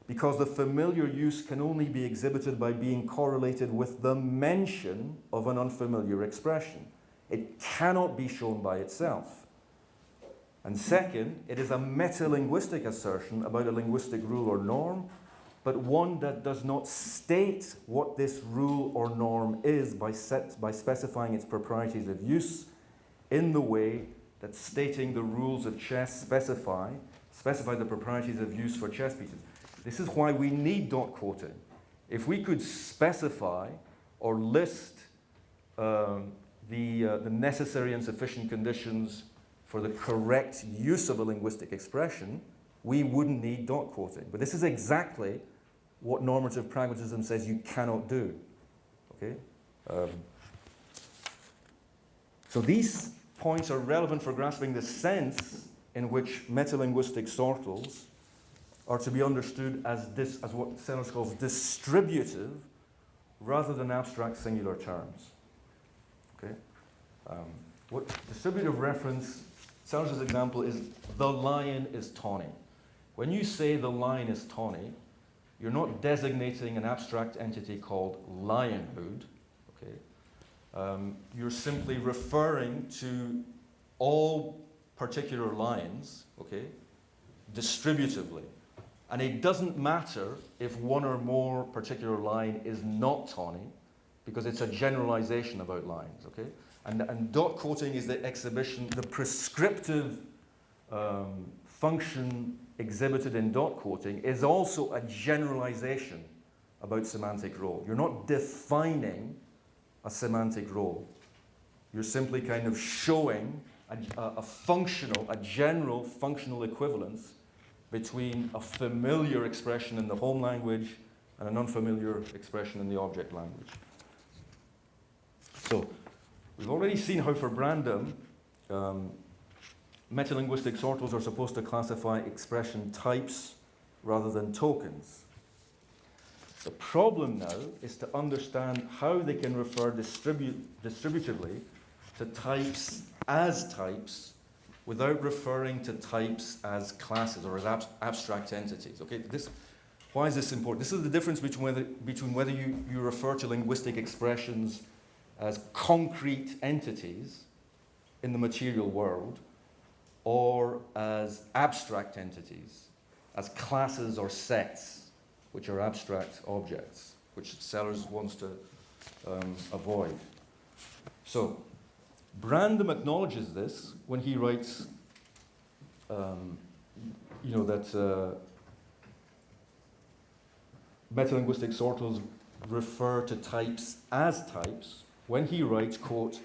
[SPEAKER 3] because the familiar use can only be exhibited by being correlated with the mention of an unfamiliar expression. It cannot be shown by itself. And second, it is a metalinguistic assertion about a linguistic rule or norm, but one that does not state what this rule or norm is by specifying its proprieties of use in the way that stating the rules of chess specify the proprieties of use for chess pieces. This is why we need dot quoting. If we could specify or list the necessary and sufficient conditions for the correct use of a linguistic expression, we wouldn't need dot quoting. But this is exactly what normative pragmatism says you cannot do. Okay? So these points are relevant for grasping the sense in which metalinguistic sortals are to be understood as what Sellars calls distributive rather than abstract singular terms. Okay? What distributive reference, Sellars' example is the lion is tawny. When you say the lion is tawny, you're not designating an abstract entity called lionhood. Okay? You're simply referring to all particular lions, okay, distributively. And it doesn't matter if one or more particular line is not tawny, because it's a generalization about lines, okay? And dot quoting is the exhibition, the prescriptive function exhibited in dot quoting is also a generalization about semantic role. You're not defining a semantic role. You're simply kind of showing a general functional equivalence between a familiar expression in the home language and an unfamiliar expression in the object language. So, we've already seen how for Brandom, metalinguistic sortals are supposed to classify expression types rather than tokens. The problem now is to understand how they can refer distributively to types as types without referring to types as classes or as abstract entities. Okay, why is this important? This is the difference between whether you refer to linguistic expressions as concrete entities in the material world or as abstract entities, as classes or sets, which are abstract objects, which Sellars wants to avoid. So, Brandom acknowledges this when he writes, that metalinguistic sortals refer to types as types, when he writes, quote,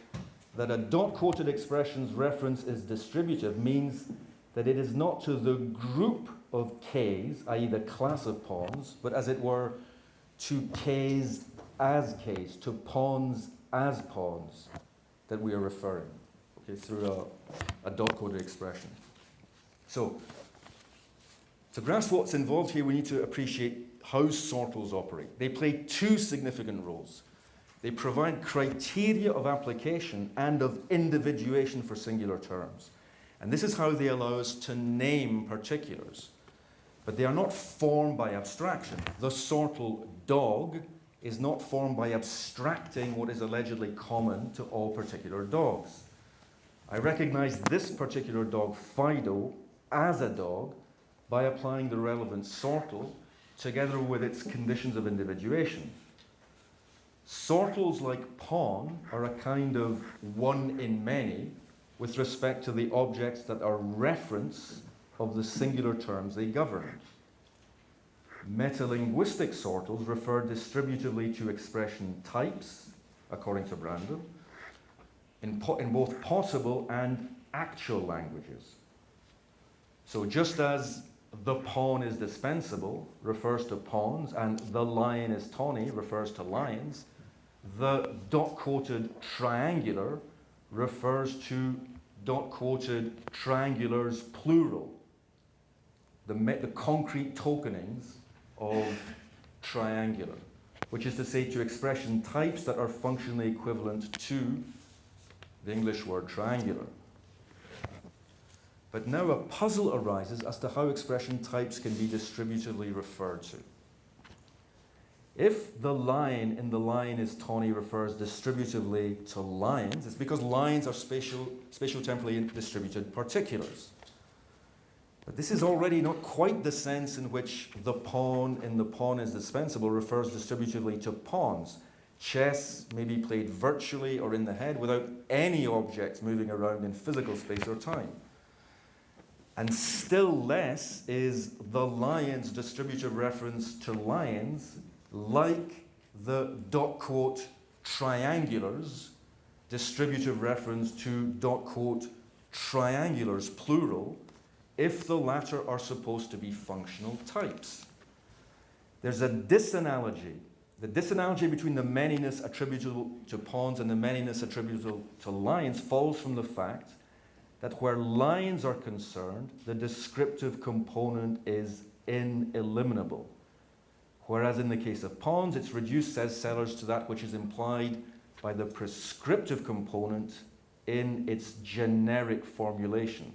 [SPEAKER 3] that a dot-quoted expression's reference is distributive means that it is not to the group of Ks, i.e. the class of pawns, but as it were, to Ks as Ks, to pawns as pawns, that we are referring, okay, through a dot-coded expression. So, to grasp what's involved here, we need to appreciate how sortals operate. They play two significant roles. They provide criteria of application and of individuation for singular terms. And this is how they allow us to name particulars. But they are not formed by abstraction. The sortal dog is not formed by abstracting what is allegedly common to all particular dogs. I recognize this particular dog, Fido, as a dog by applying the relevant sortal together with its conditions of individuation. Sortals like pawn are a kind of one in many with respect to the objects that are reference of the singular terms they govern. Metalinguistic sortals refer distributively to expression types, according to Brandom, in both possible and actual languages. So just as the pawn is dispensable refers to pawns, and the lion is tawny refers to lions, the dot-quoted triangular refers to dot-quoted triangulars plural, the concrete tokenings of triangular, which is to say to expression types that are functionally equivalent to the English word triangular. But now a puzzle arises as to how expression types can be distributively referred to. If the lion in the lion is tawny refers distributively to lions, it's because lions are spatial-temporally distributed particulars. But this is already not quite the sense in which the pawn in the pawn is dispensable refers distributively to pawns. Chess may be played virtually or in the head without any objects moving around in physical space or time. And still less is the lion's distributive reference to lions like the dot-quote triangulars distributive reference to dot-quote triangulars, plural, if the latter are supposed to be functional types. There's a disanalogy. The disanalogy between the manyness attributable to pawns and the manyness attributable to lions follows from the fact that where lions are concerned, the descriptive component is ineliminable. Whereas in the case of pawns, it's reduced, says Sellars, to that which is implied by the prescriptive component in its generic formulation.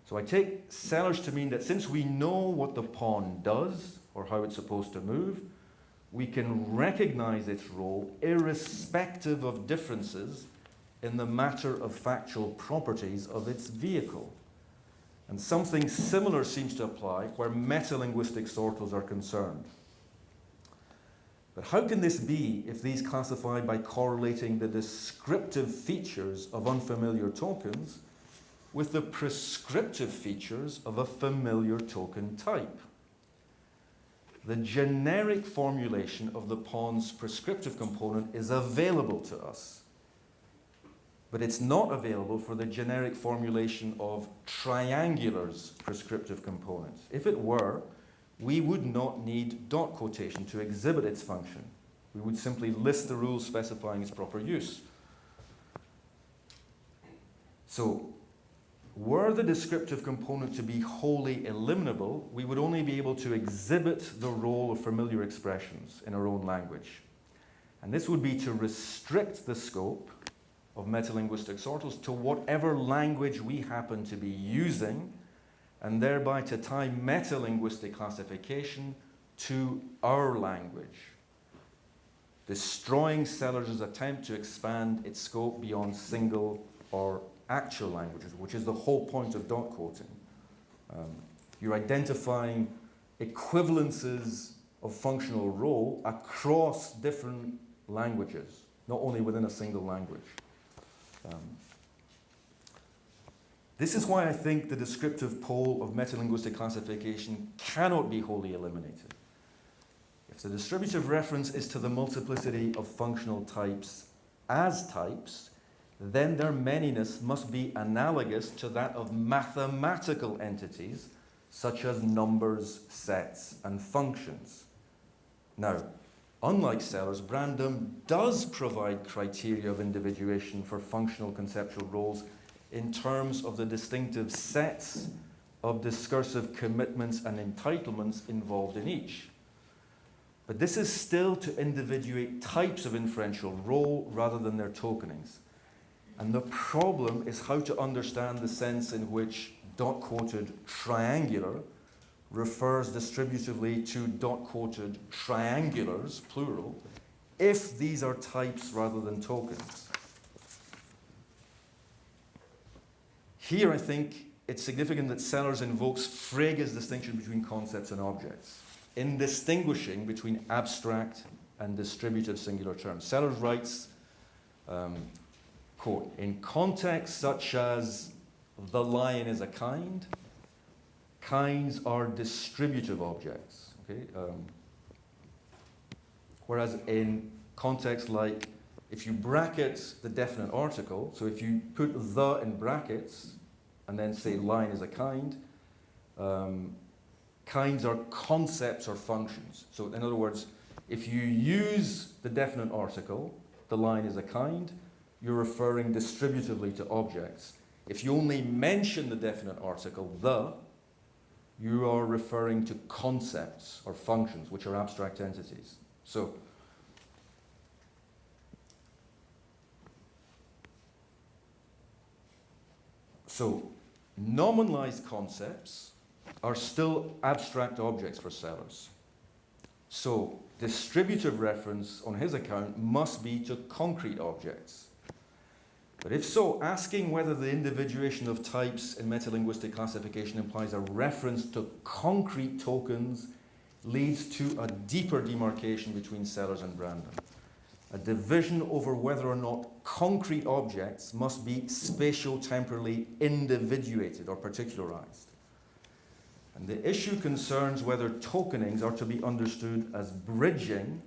[SPEAKER 3] So I take Sellars to mean that since we know what the pawn does, or how it's supposed to move, we can recognize its role irrespective of differences in the matter of factual properties of its vehicle. And something similar seems to apply where metalinguistic sortals are concerned. But how can this be if these classify by correlating the descriptive features of unfamiliar tokens with the prescriptive features of a familiar token type? The generic formulation of the pawn's prescriptive component is available to us, but it's not available for the generic formulation of triangulars' prescriptive components. If it were, we would not need dot quotation to exhibit its function. We would simply list the rules specifying its proper use. So, were the descriptive component to be wholly eliminable, we would only be able to exhibit the role of familiar expressions in our own language. And this would be to restrict the scope of metalinguistic sortals to whatever language we happen to be using, and thereby to tie metalinguistic classification to our language, destroying Sellars' attempt to expand its scope beyond single or actual languages, which is the whole point of dot quoting. You're identifying equivalences of functional role across different languages, not only within a single language. This is why I think the descriptive pole of metalinguistic classification cannot be wholly eliminated. If the distributive reference is to the multiplicity of functional types as types, then their manyness must be analogous to that of mathematical entities, such as numbers, sets, and functions. Now, unlike Sellars, Brandom does provide criteria of individuation for functional conceptual roles in terms of the distinctive sets of discursive commitments and entitlements involved in each. But this is still to individuate types of inferential role rather than their tokenings. And the problem is how to understand the sense in which dot-quoted triangular refers distributively to dot-quoted triangulars, plural, if these are types rather than tokens. Here, I think it's significant that Sellars invokes Frege's distinction between concepts and objects in distinguishing between abstract and distributive singular terms. Sellars writes, quote, in contexts such as the lion is a kind, kinds are distributive objects. Okay? Whereas in contexts like, if you bracket the definite article, so if you put the in brackets and then say lion is a kind, kinds are concepts or functions. So in other words, if you use the definite article, the lion is a kind, you're referring distributively to objects. If you only mention the definite article, the, you are referring to concepts or functions, which are abstract entities. So nominalized concepts are still abstract objects for Sellars. So distributive reference on his account must be to concrete objects. But if so, asking whether the individuation of types in metalinguistic classification implies a reference to concrete tokens leads to a deeper demarcation between Sellars and Brandom, a division over whether or not concrete objects must be spatio-temporally individuated or particularized. And the issue concerns whether tokenings are to be understood as bridging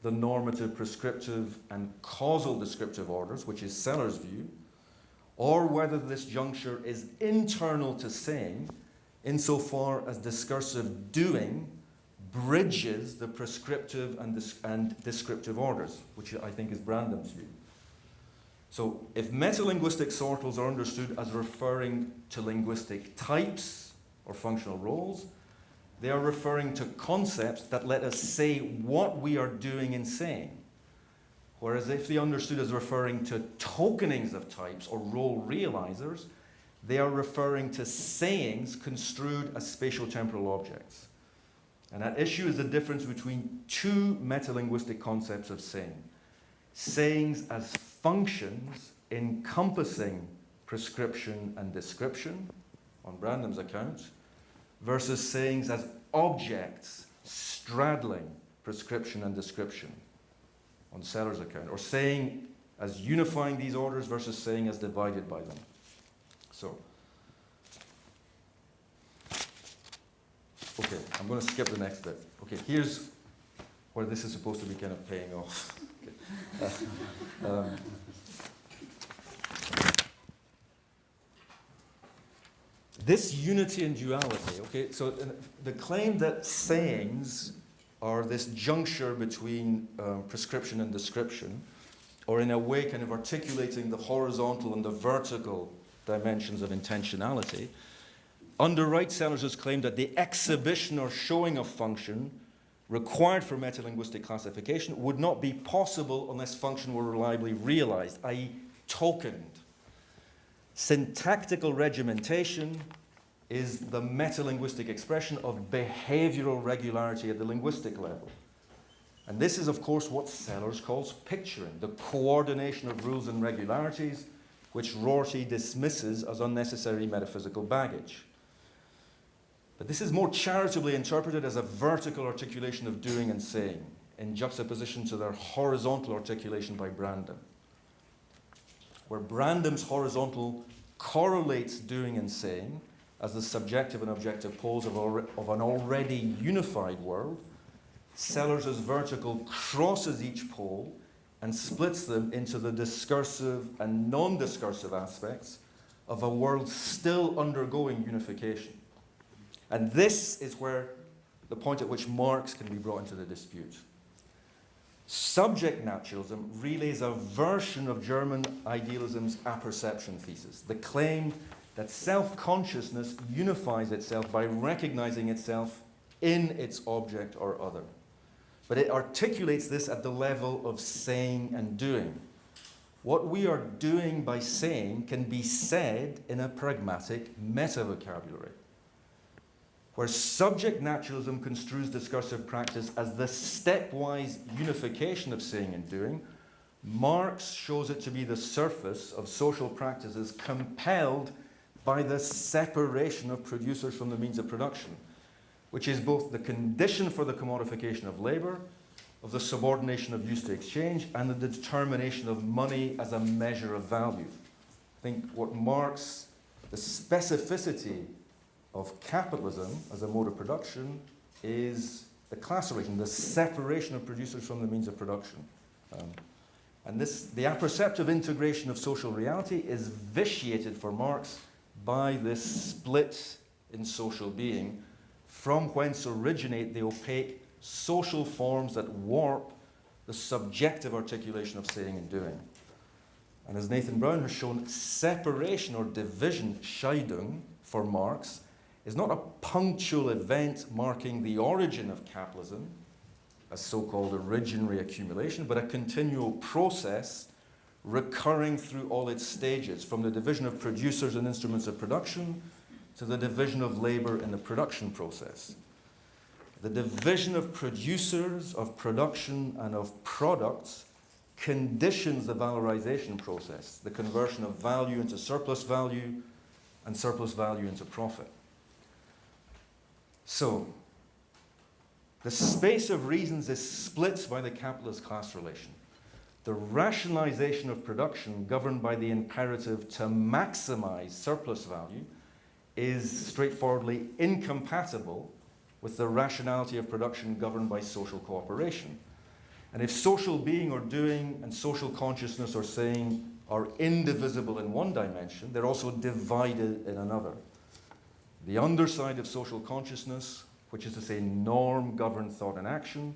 [SPEAKER 3] the normative, prescriptive, and causal descriptive orders, which is Sellars' view, or whether this juncture is internal to saying, insofar as discursive doing bridges the prescriptive and descriptive orders, which I think is Brandom's view. So if metalinguistic sortals are understood as referring to linguistic types or functional roles, they are referring to concepts that let us say what we are doing in saying. Whereas if they understood as referring to tokenings of types or role realizers, they are referring to sayings construed as spatio-temporal objects. And at issue is the difference between two metalinguistic concepts of saying. Sayings as functions encompassing prescription and description, on Brandom's account, versus sayings as objects straddling prescription and description, on Sellars' account, or saying as unifying these orders versus saying as divided by them. So, okay, I'm going to skip the next bit. Okay, here's where this is supposed to be kind of paying off. Okay. This unity and duality, okay, so the claim that sayings are this juncture between prescription and description, or in a way kind of articulating the horizontal and the vertical dimensions of intentionality, underwrite Sellars' claim that the exhibition or showing of function required for metalinguistic classification would not be possible unless function were reliably realized, i.e. tokened. Syntactical regimentation is the metalinguistic expression of behavioral regularity at the linguistic level. And this is, of course, what Sellars calls picturing, the coordination of rules and regularities, which Rorty dismisses as unnecessary metaphysical baggage. But this is more charitably interpreted as a vertical articulation of doing and saying, in juxtaposition to their horizontal articulation by Brandom. Where Brandom's horizontal correlates doing and saying as the subjective and objective poles of an already unified world, Sellars' vertical crosses each pole and splits them into the discursive and non-discursive aspects of a world still undergoing unification. And this is where the point at which Marx can be brought into the dispute. Subject naturalism relays a version of German idealism's apperception thesis, the claim that self-consciousness unifies itself by recognizing itself in its object or other. But it articulates this at the level of saying and doing. What we are doing by saying can be said in a pragmatic meta-vocabulary. Where subject naturalism construes discursive practice as the stepwise unification of saying and doing, Marx shows it to be the surface of social practices compelled by the separation of producers from the means of production, which is both the condition for the commodification of labor, of the subordination of use to exchange, and the determination of money as a measure of value. I think what Marx, the specificity of capitalism as a mode of production is the class relation, the separation of producers from the means of production. And the apperceptive integration of social reality is vitiated for Marx by this split in social being, from whence originate the opaque social forms that warp the subjective articulation of saying and doing. And as Nathan Brown has shown, separation or division, Scheidung, for Marx, is not a punctual event marking the origin of capitalism, a so-called originary accumulation, but a continual process recurring through all its stages, from the division of producers and instruments of production to the division of labor in the production process. The division of producers, of production, and of products conditions the valorization process, the conversion of value into surplus value and surplus value into profit. So, the space of reasons is split by the capitalist class relation. The rationalization of production governed by the imperative to maximize surplus value is straightforwardly incompatible with the rationality of production governed by social cooperation. And if social being or doing and social consciousness or saying are indivisible in one dimension, they're also divided in another. The underside of social consciousness, which is to say norm-governed thought and action,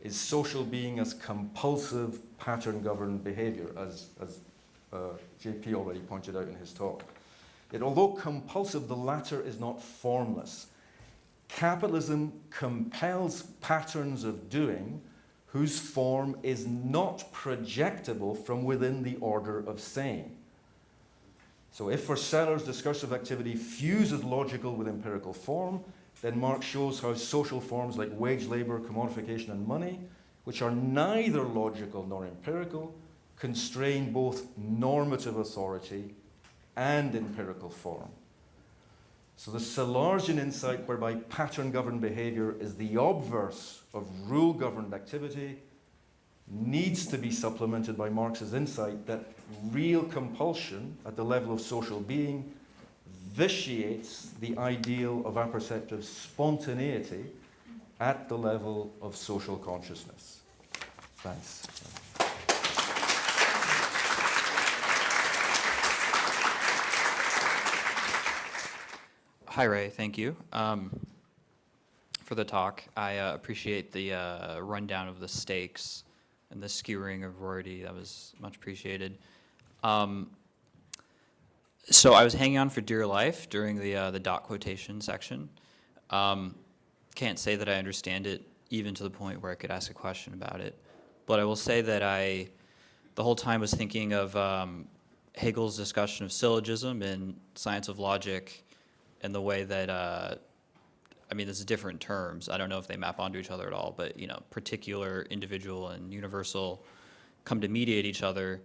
[SPEAKER 3] is social being as compulsive, pattern-governed behavior, as JP already pointed out in his talk. Yet although compulsive, the latter is not formless. Capitalism compels patterns of doing whose form is not projectable from within the order of saying. So if for Sellars discursive activity fuses logical with empirical form, then Marx shows how social forms like wage labor, commodification, and money, which are neither logical nor empirical, constrain both normative authority and empirical form. So the Sellarsian insight whereby pattern-governed behavior is the obverse of rule-governed activity needs to be supplemented by Marx's insight that real compulsion at the level of social being vitiates the ideal of apperceptive spontaneity at the level of social consciousness. Thanks.
[SPEAKER 2] Hi, Ray. Thank you for the talk. I appreciate the rundown of the stakes and the skewering of Rorty. That was much appreciated. So I was hanging on for dear life during the dot quotation section. Can't say that I understand it even to the point where I could ask a question about it. But I will say that I, the whole time, was thinking of Hegel's discussion of syllogism in Science of Logic, and the way that, I mean, there's different terms. I don't know if they map onto each other at all, but, you know, particular, individual, and universal come to mediate each other,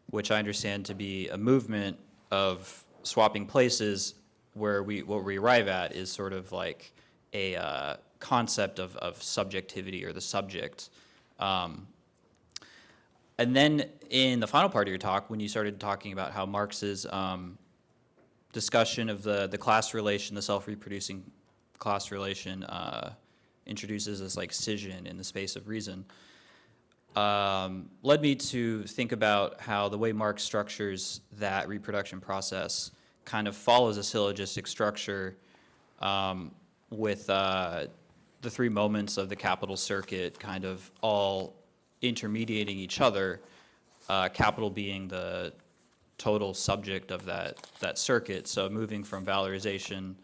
[SPEAKER 2] which I understand to be a movement of swapping places, where what we arrive at is sort of like a concept of subjectivity, or the subject. And then in the final part of your talk, when you started talking about how Marx's discussion of the class relation, the self-reproducing class relation, introduces this like scission in the space of reason, led me to think about how the way Marx structures that reproduction process kind of follows a syllogistic structure, with the three moments of the capital circuit kind of all intermediating each other, capital being the total subject of that circuit. So moving from valorization,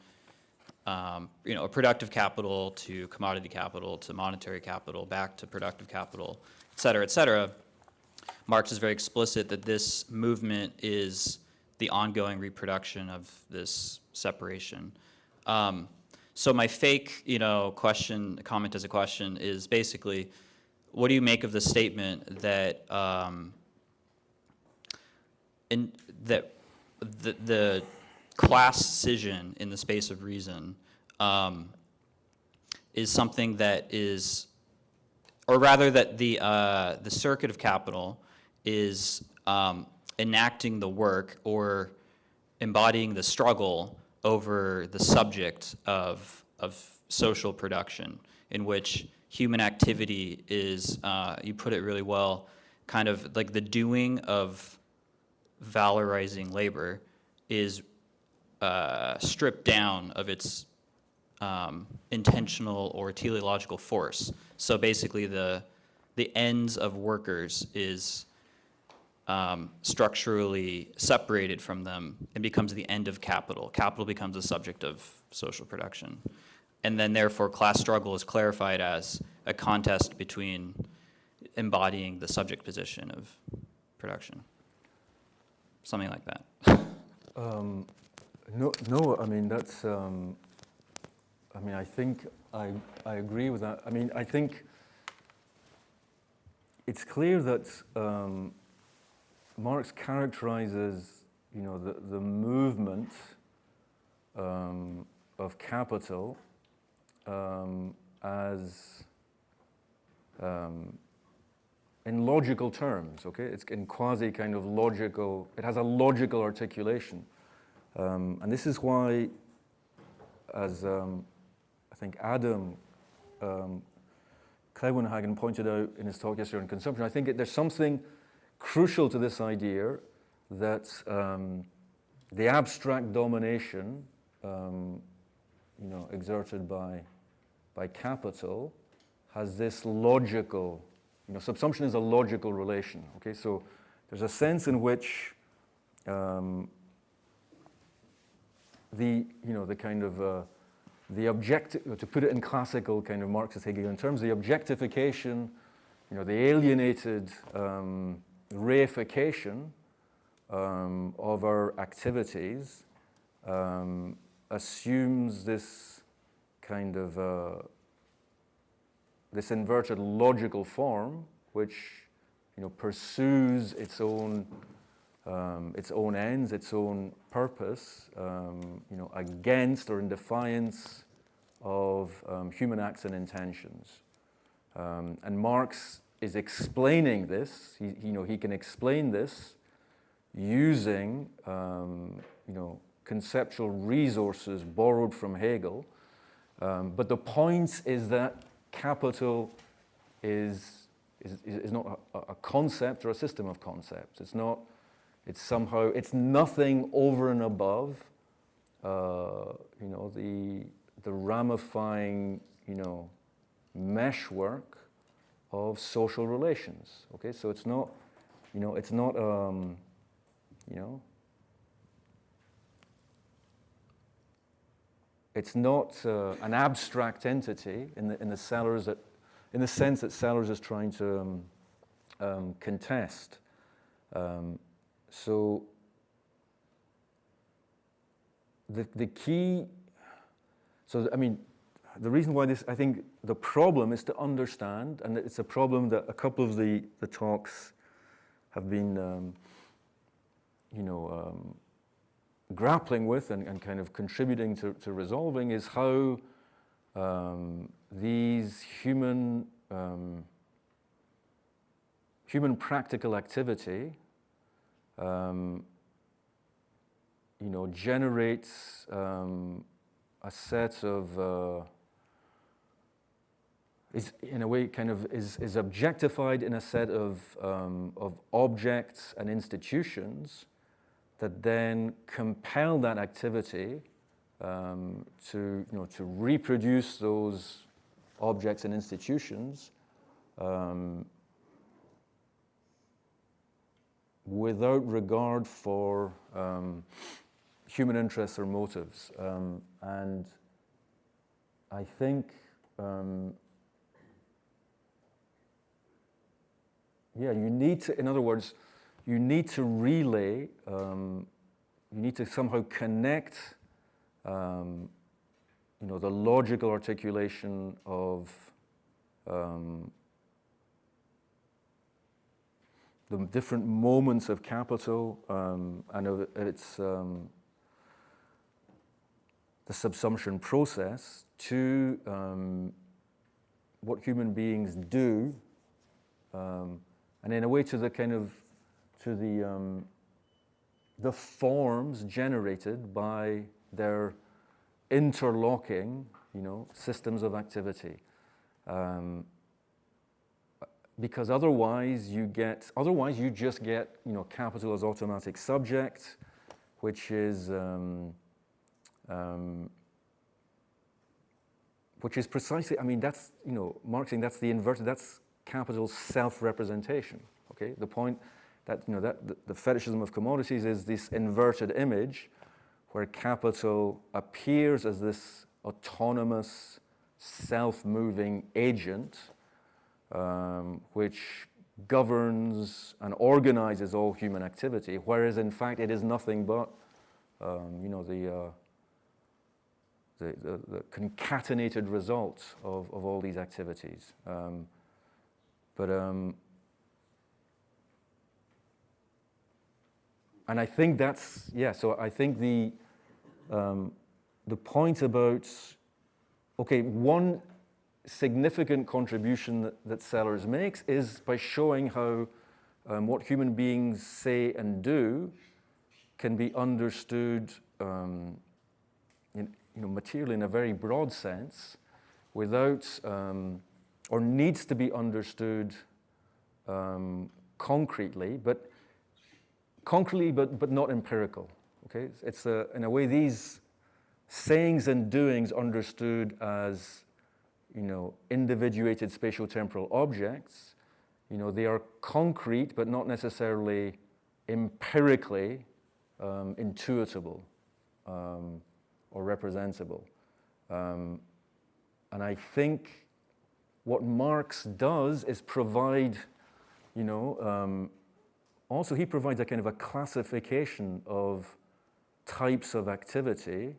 [SPEAKER 2] you know, a productive capital, to commodity capital, to monetary capital, back to productive capital, et cetera, et cetera. Marx is very explicit that this movement is the ongoing reproduction of this separation. So my fake, you know, comment as a question is basically, what do you make of the statement that the class scission in the space of reason is something that is, or rather that the circuit of capital is enacting the work, or embodying the struggle over the subject of social production, in which human activity is, you put it really well, kind of like the doing of valorizing labor is stripped down of its intentional or teleological force. So basically the ends of workers is structurally separated from them, and becomes the end of capital. Capital becomes the subject of social production. And then therefore class struggle is clarified as a contest between embodying the subject position of production. Something like that.
[SPEAKER 1] No, I mean, that's, I mean, I think I agree with that. I mean, I think it's clear that Marx characterizes, you know, the movement of capital as in logical terms, okay? It's in quasi kind of logical, it has a logical articulation. And this is why, as I think Adam Klewenhagen pointed out in his talk yesterday on consumption, I think there's something crucial to this idea that the abstract domination, you know, exerted by capital, has this logical, you know, subsumption is a logical relation. Okay, so there's a sense in which the kind of the objective, to put it in classical kind of Marxist Hegelian terms, the objectification, you know, the alienated reification of our activities assumes this kind of this inverted logical form, which, you know, pursues its own ends, its own purpose, you know, against or in defiance of human acts and intentions. And Marx is explaining this. He can explain this using, you know, conceptual resources borrowed from Hegel. But the point is that capital is not a concept or a system of concepts. It's not. It's nothing over and above, you know, the ramifying, you know, meshwork of social relations. Okay, so it's not, you know, it's not an abstract entity in the Sellars in the sense that Sellars is trying to contest. So the key, so I mean, the reason why this, I think the problem is to understand, and it's a problem that a couple of the talks have been, grappling with and kind of contributing to resolving, is how these human practical activity, generates a set of is in a way kind of is objectified in a set of objects and institutions that then compel that activity to reproduce those objects and institutions without regard for human interests or motives. And I think, you need to, in other words, you need to relay, you need to somehow connect, the logical articulation of the different moments of capital and of its the subsumption process to what human beings do, and in a way to the kind of the forms generated by their interlocking, systems of activity. Because otherwise you just get, capital as automatic subject, which is precisely, I mean, that's, Marx saying that's the inverted, that's capital's self-representation. Okay, the point that that the fetishism of commodities is this inverted image, where capital appears as this autonomous, self-moving agent, which governs and organizes all human activity, whereas in fact it is nothing but, the concatenated result of all these activities. And I think that's, so I think the point about, okay, one significant contribution that Sellars makes is by showing how what human beings say and do can be understood materially in a very broad sense, without, or needs to be understood concretely, but not empirical. Okay, it's in a way these sayings and doings understood as individuated spatio-temporal objects, they are concrete but not necessarily empirically intuitable or representable. And I think what Marx does is provide, also he provides a kind of a classification of types of activity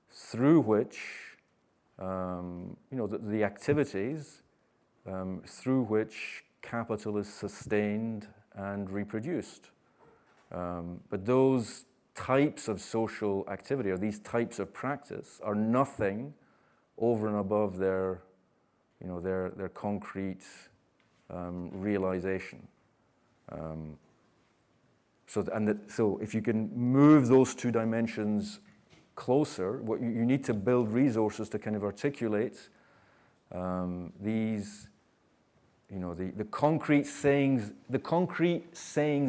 [SPEAKER 1] through which the activities through which capital is sustained and reproduced. But those types of social activity, or these types of practice, are nothing over and above their concrete realization. So if you can move those two dimensions closer, what you need to build resources to kind of articulate these, the concrete sayings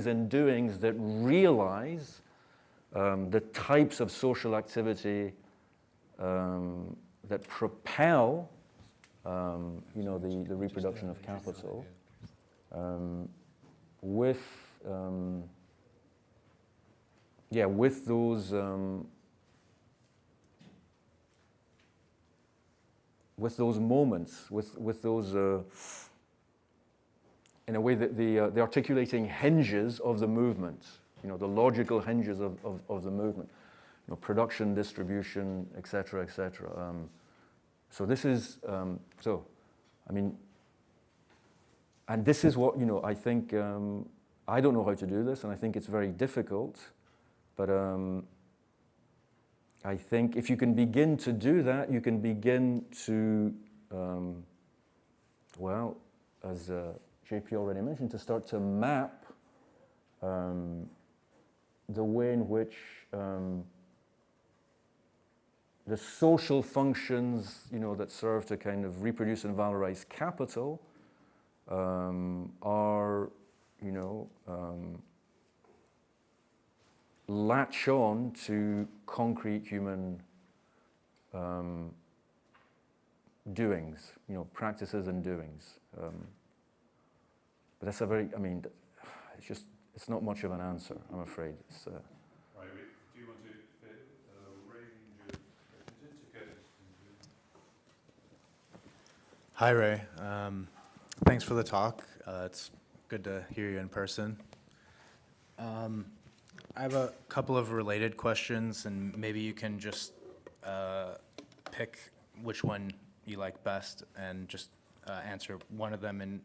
[SPEAKER 1] and doings that realize the types of social activity that propel, the reproduction of capital, with those. with those moments, with those, in a way, the articulating hinges of the movement, the logical hinges of the movement, production, distribution, etc., etc. So this is, and this is what, I think, I don't know how to do this, and I think it's very difficult, but I think if you can begin to do that, you can begin to, as JP already mentioned, to start to map the way in which the social functions, that serve to kind of reproduce and valorize capital are, latch on to concrete human doings, practices and doings. But that's a very, it's not much of an answer, I'm afraid. It's,
[SPEAKER 4] Right, do you want to range of adjudicate?
[SPEAKER 5] Hi, Ray. Thanks for the talk. It's good to hear you in person. I have a couple of related questions, and maybe you can just pick which one you like best and just answer one of them, and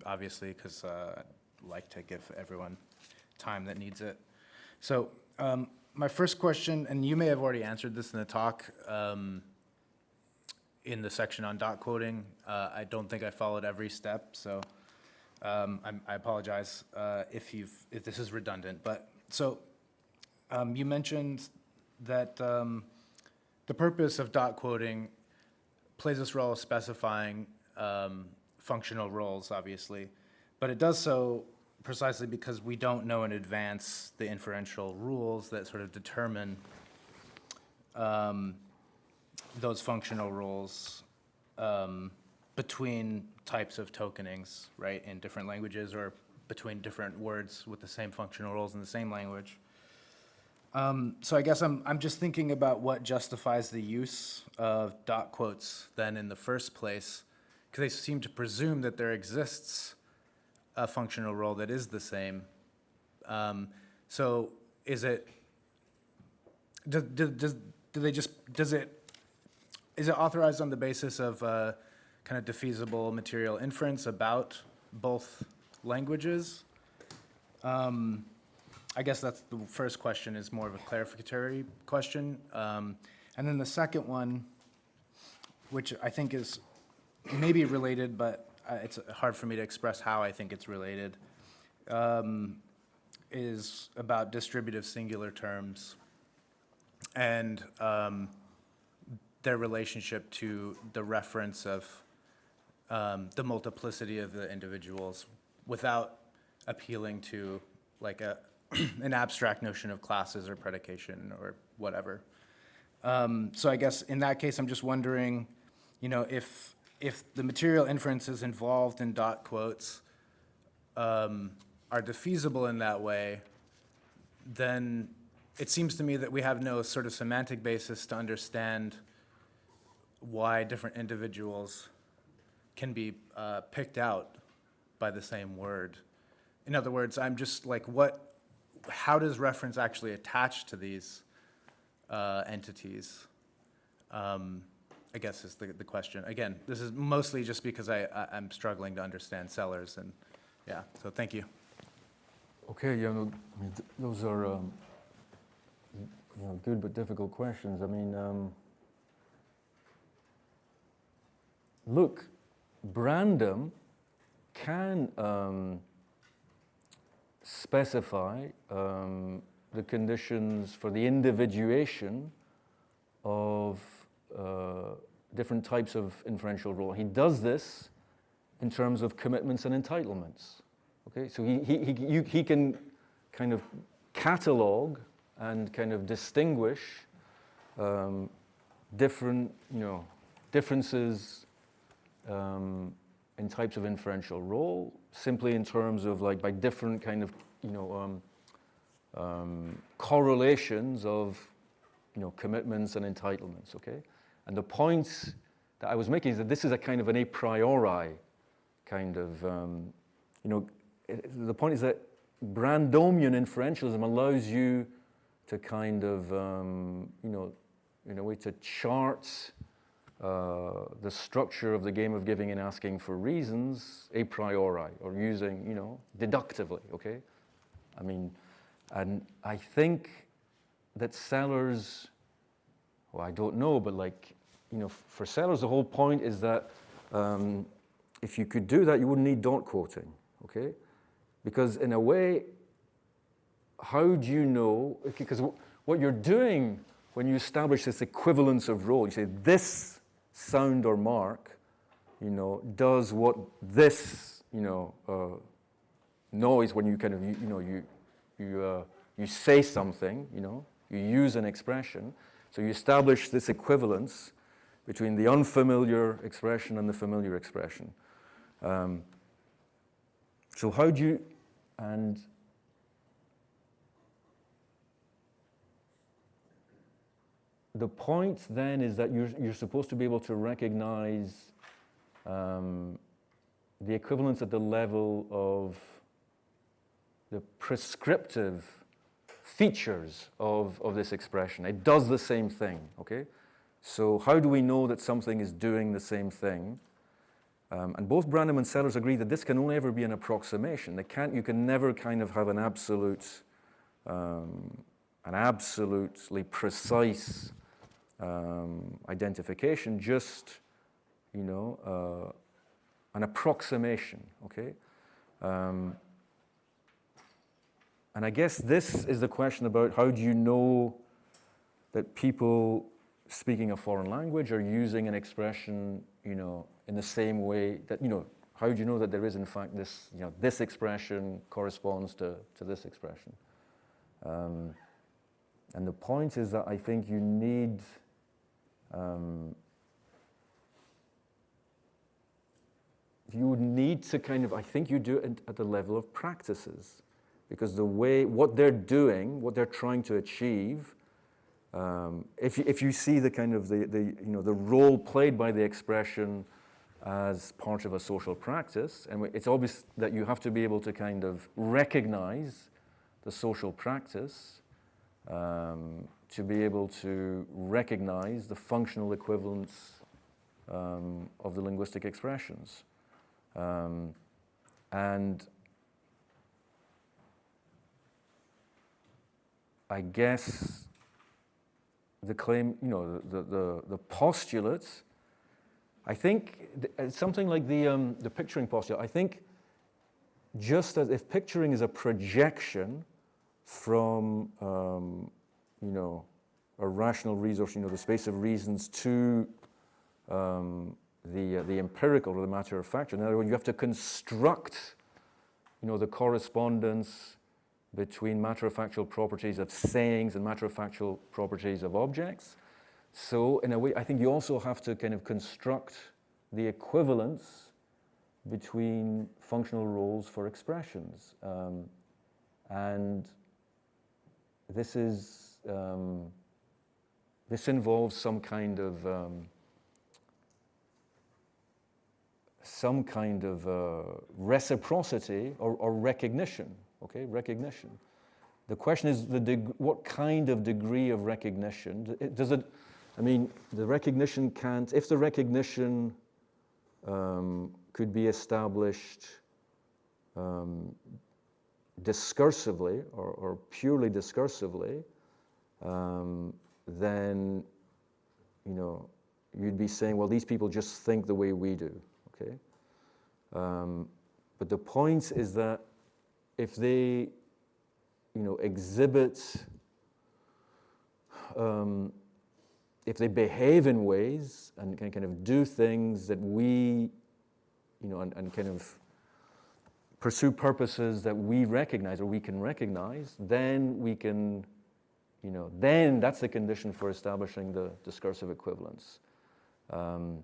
[SPEAKER 5] obviously, because I'd like to give everyone time that needs it. So my first question, and you may have already answered this in the talk, in the section on dot quoting. I don't think I followed every step, so I apologize if this is redundant. But so you mentioned that the purpose of dot quoting plays this role of specifying functional roles, obviously, but it does so precisely because we don't know in advance the inferential rules that sort of determine those functional roles between types of tokenings, right, in different languages, or between different words with the same functional roles in the same language. So I guess I'm just thinking about what justifies the use of dot quotes then in the first place, because they seem to presume that there exists a functional role that is the same. So is it, is it authorized on the basis of kind of defeasible material inference about both languages? I guess that's the first question, is more of a clarificatory question. And then the second one, which I think is maybe related, but it's hard for me to express how I think it's related, is about distributive singular terms and their relationship to the reference of the multiplicity of the individuals without appealing to like an abstract notion of classes or predication or whatever. So I guess in that case, I'm just wondering, if the material inferences involved in dot quotes are defeasible in that way, then it seems to me that we have no sort of semantic basis to understand why different individuals can be picked out by the same word. In other words, I'm just like, how does reference actually attach to these entities? I guess is the question. Again, this is mostly just because I'm struggling to understand Sellars, and yeah, so thank you.
[SPEAKER 1] Okay, those are good but difficult questions. Look, Brandom can specify the conditions for the individuation of different types of inferential role. He does this in terms of commitments and entitlements. Okay, so he can kind of catalog and kind of distinguish different differences in types of inferential role, simply in terms of like by different kind of correlations of commitments and entitlements. Okay, and the points that I was making is that this is a kind of an a priori kind of, the point is that Brandomian inferentialism allows you to kind of, in a way to chart the structure of the game of giving and asking for reasons a priori, or using, deductively, okay? I mean, and I think that Sellars, well, I don't know, but like, for Sellars, the whole point is that if you could do that, you wouldn't need dot quoting, okay? Because in a way, how do you know, because what you're doing when you establish this equivalence of role, you say this sound or mark, does what this, noise when you kind of, you say something, you use an expression. So you establish this equivalence between the unfamiliar expression and the familiar expression. So how do you, and the point then is that you're supposed to be able to recognize the equivalence at the level of the prescriptive features of this expression. It does the same thing, okay? So how do we know that something is doing the same thing? And both Brandom and Sellars agree that this can only ever be an approximation. You can never kind of have an absolutely precise identification, just, an approximation, okay? And I guess this is the question about how do you know that people speaking a foreign language are using an expression, in the same way that, how do you know that there is in fact this, this expression corresponds to this expression? And the point is that I think you need, you would need to kind of, I think you do it at the level of practices. Because what they're doing, what they're trying to achieve, if you see the kind of the role played by the expression as part of a social practice, and it's obvious that you have to be able to kind of recognize the social practice to be able to recognize the functional equivalence of the linguistic expressions. And I guess the claim, the postulate, I think something like the picturing postulate, I think just as if picturing is a projection from, a rational resource, the space of reasons to the empirical or the matter of fact. In other words, you have to construct, the correspondence between matter-of-factual properties of sayings and matter-of-factual properties of objects. So in a way, I think you also have to kind of construct the equivalence between functional roles for expressions. And this involves some kind of reciprocity or recognition. Okay, recognition. The question is what kind of degree of recognition? The recognition can't, if the recognition could be established discursively or purely discursively, then, you'd be saying, well, these people just think the way we do, okay? But the point is that if they, exhibit, if they behave in ways and can kind of do things that we, and kind of pursue purposes that we recognize or we can recognize, then we can, then that's the condition for establishing the discursive equivalence. And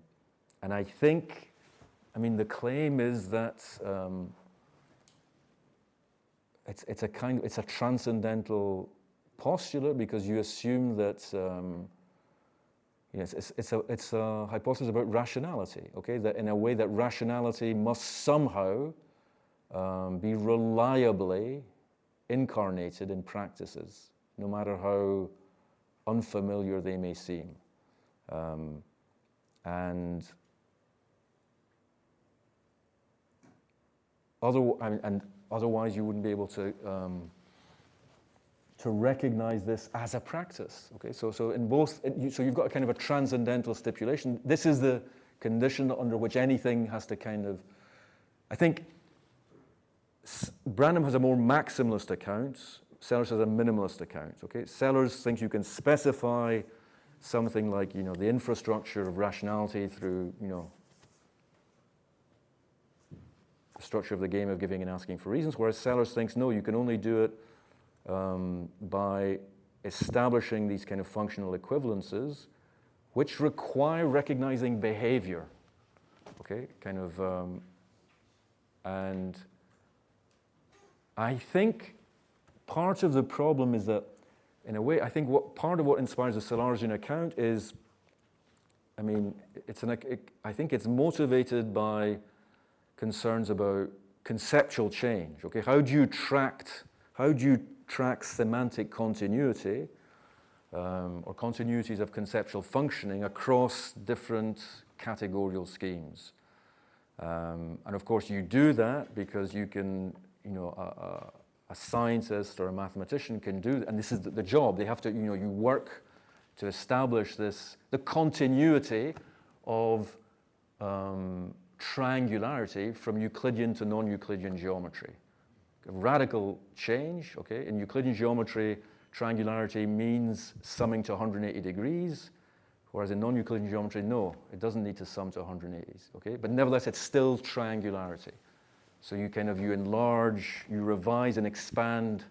[SPEAKER 1] I think, the claim is that it's a transcendental postulate because you assume that it's a hypothesis about rationality, okay? That in a way that rationality must somehow be reliably incarnated in practices, no matter how unfamiliar they may seem. And otherwise you wouldn't be able to recognize this as a practice. Okay, so you've got a kind of a transcendental stipulation. This is the condition under which anything has to kind of. I think Brandom has a more maximalist account. Sellars has a minimalist account. Okay, Sellars thinks you can specify something like the infrastructure of rationality through the structure of the game of giving and asking for reasons, whereas Sellars thinks no, you can only do it by establishing these kind of functional equivalences, which require recognizing behavior. Okay, kind of, and I think part of the problem is that, in a way, I think part of what inspires the Sellarsian account is, I think it's motivated by concerns about conceptual change. Okay, how do you track semantic continuity or continuities of conceptual functioning across different categorial schemes? And of course, you do that because you can, a scientist or a mathematician can do, and this is the job. They have to, you work to establish the continuity of triangularity from Euclidean to non-Euclidean geometry. A radical change, okay? In Euclidean geometry, triangularity means summing to 180 degrees, whereas in non-Euclidean geometry, no, it doesn't need to sum to 180, okay? But nevertheless, it's still triangularity. So you enlarge, you revise and expand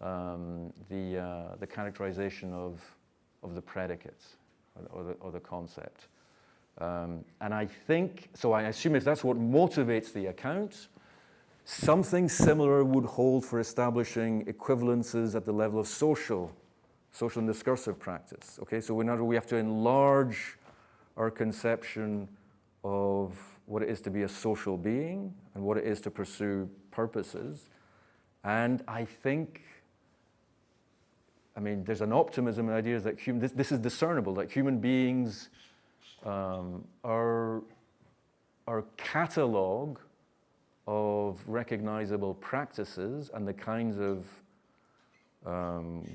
[SPEAKER 1] the characterization of the predicates or the concept. And I think, so I assume if that's what motivates the account, something similar would hold for establishing equivalences at the level of social and discursive practice. Okay, so we have to enlarge our conception of what it is to be a social being and what it is to pursue purposes. And I think, there's an optimism in ideas that this is discernible, that human beings are catalog of recognizable practices and the kinds of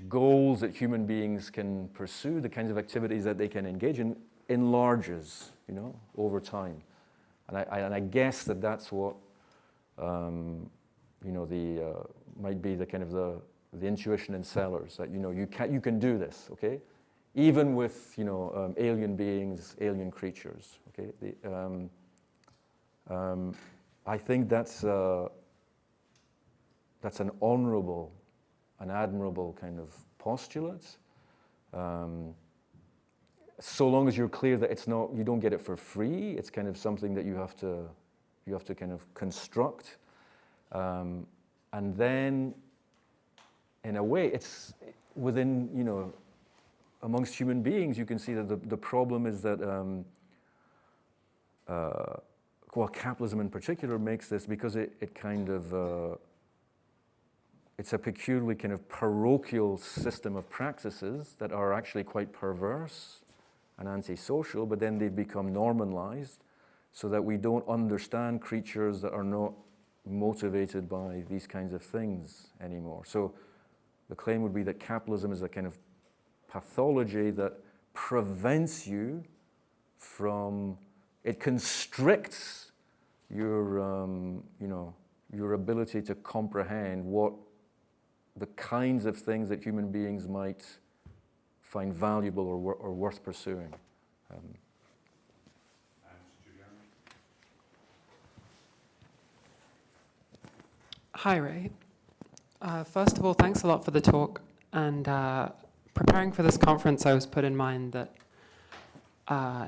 [SPEAKER 1] goals that human beings can pursue, the kinds of activities that they can engage in, enlarges, over time. And I guess that's what, might be the kind of the intuition in Sellars, that, you can do this, okay? Even with, alien beings, alien creatures, okay? I think that's an honorable, an admirable kind of postulate. So long as you're clear that it's not, you don't get it for free, it's kind of something that you have to kind of construct. And then, in a way, it's within, amongst human beings, you can see that the problem is that, capitalism in particular makes this because it kind of, it's a peculiarly kind of parochial system of practices that are actually quite perverse and antisocial, but then they've become normalized so that we don't understand creatures that are not motivated by these kinds of things anymore. So the claim would be that capitalism is a kind of pathology that prevents you from, it constricts your, your ability to comprehend what the kinds of things that human beings might find valuable or worth pursuing.
[SPEAKER 6] Hi, Ray. First of all, thanks a lot for the talk. And preparing for this conference, I was put in mind that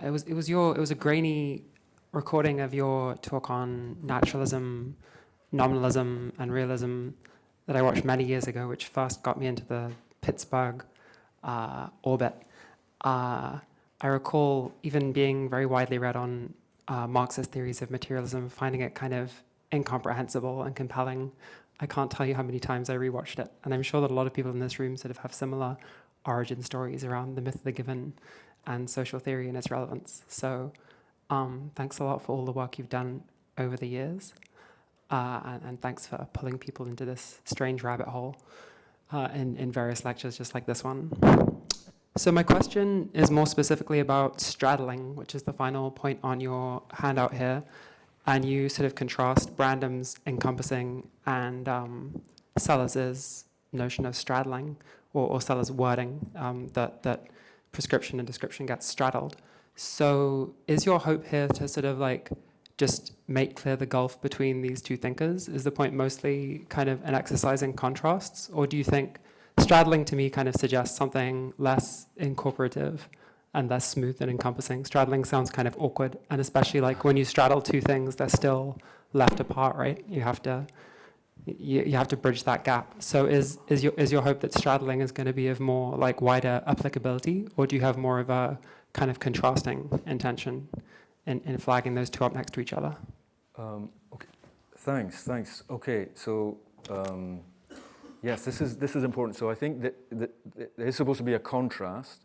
[SPEAKER 6] it was a grainy recording of your talk on naturalism, nominalism, and realism that I watched many years ago, which first got me into the Pittsburgh orbit. I recall even being very widely read on Marxist theories of materialism, finding it kind of incomprehensible and compelling. I can't tell you how many times I rewatched it, and I'm sure that a lot of people in this room sort of have similar origin stories around the myth of the given and social theory and its relevance. So thanks a lot for all the work you've done over the years, and thanks for pulling people into this strange rabbit hole in various lectures just like this one. So my question is more specifically about straddling, which is the final point on your handout here. And you sort of contrast Brandom's encompassing and Sellars' notion of straddling, or Sellars' wording that prescription and description gets straddled. So is your hope here to sort of like just make clear the gulf between these two thinkers? Is the point mostly kind of an exercise in contrasts? Or do you think straddling to me kind of suggests something less incorporative and less smooth and encompassing? Straddling sounds kind of awkward, and especially like when you straddle two things, they're still left apart, right? You have to bridge that gap. So is your hope that straddling is going to be of more like wider applicability, or do you have more of a kind of contrasting intention in flagging those two up next to each other?
[SPEAKER 1] Okay, thanks. Okay, so yes, this is important. So I think that there is supposed to be a contrast,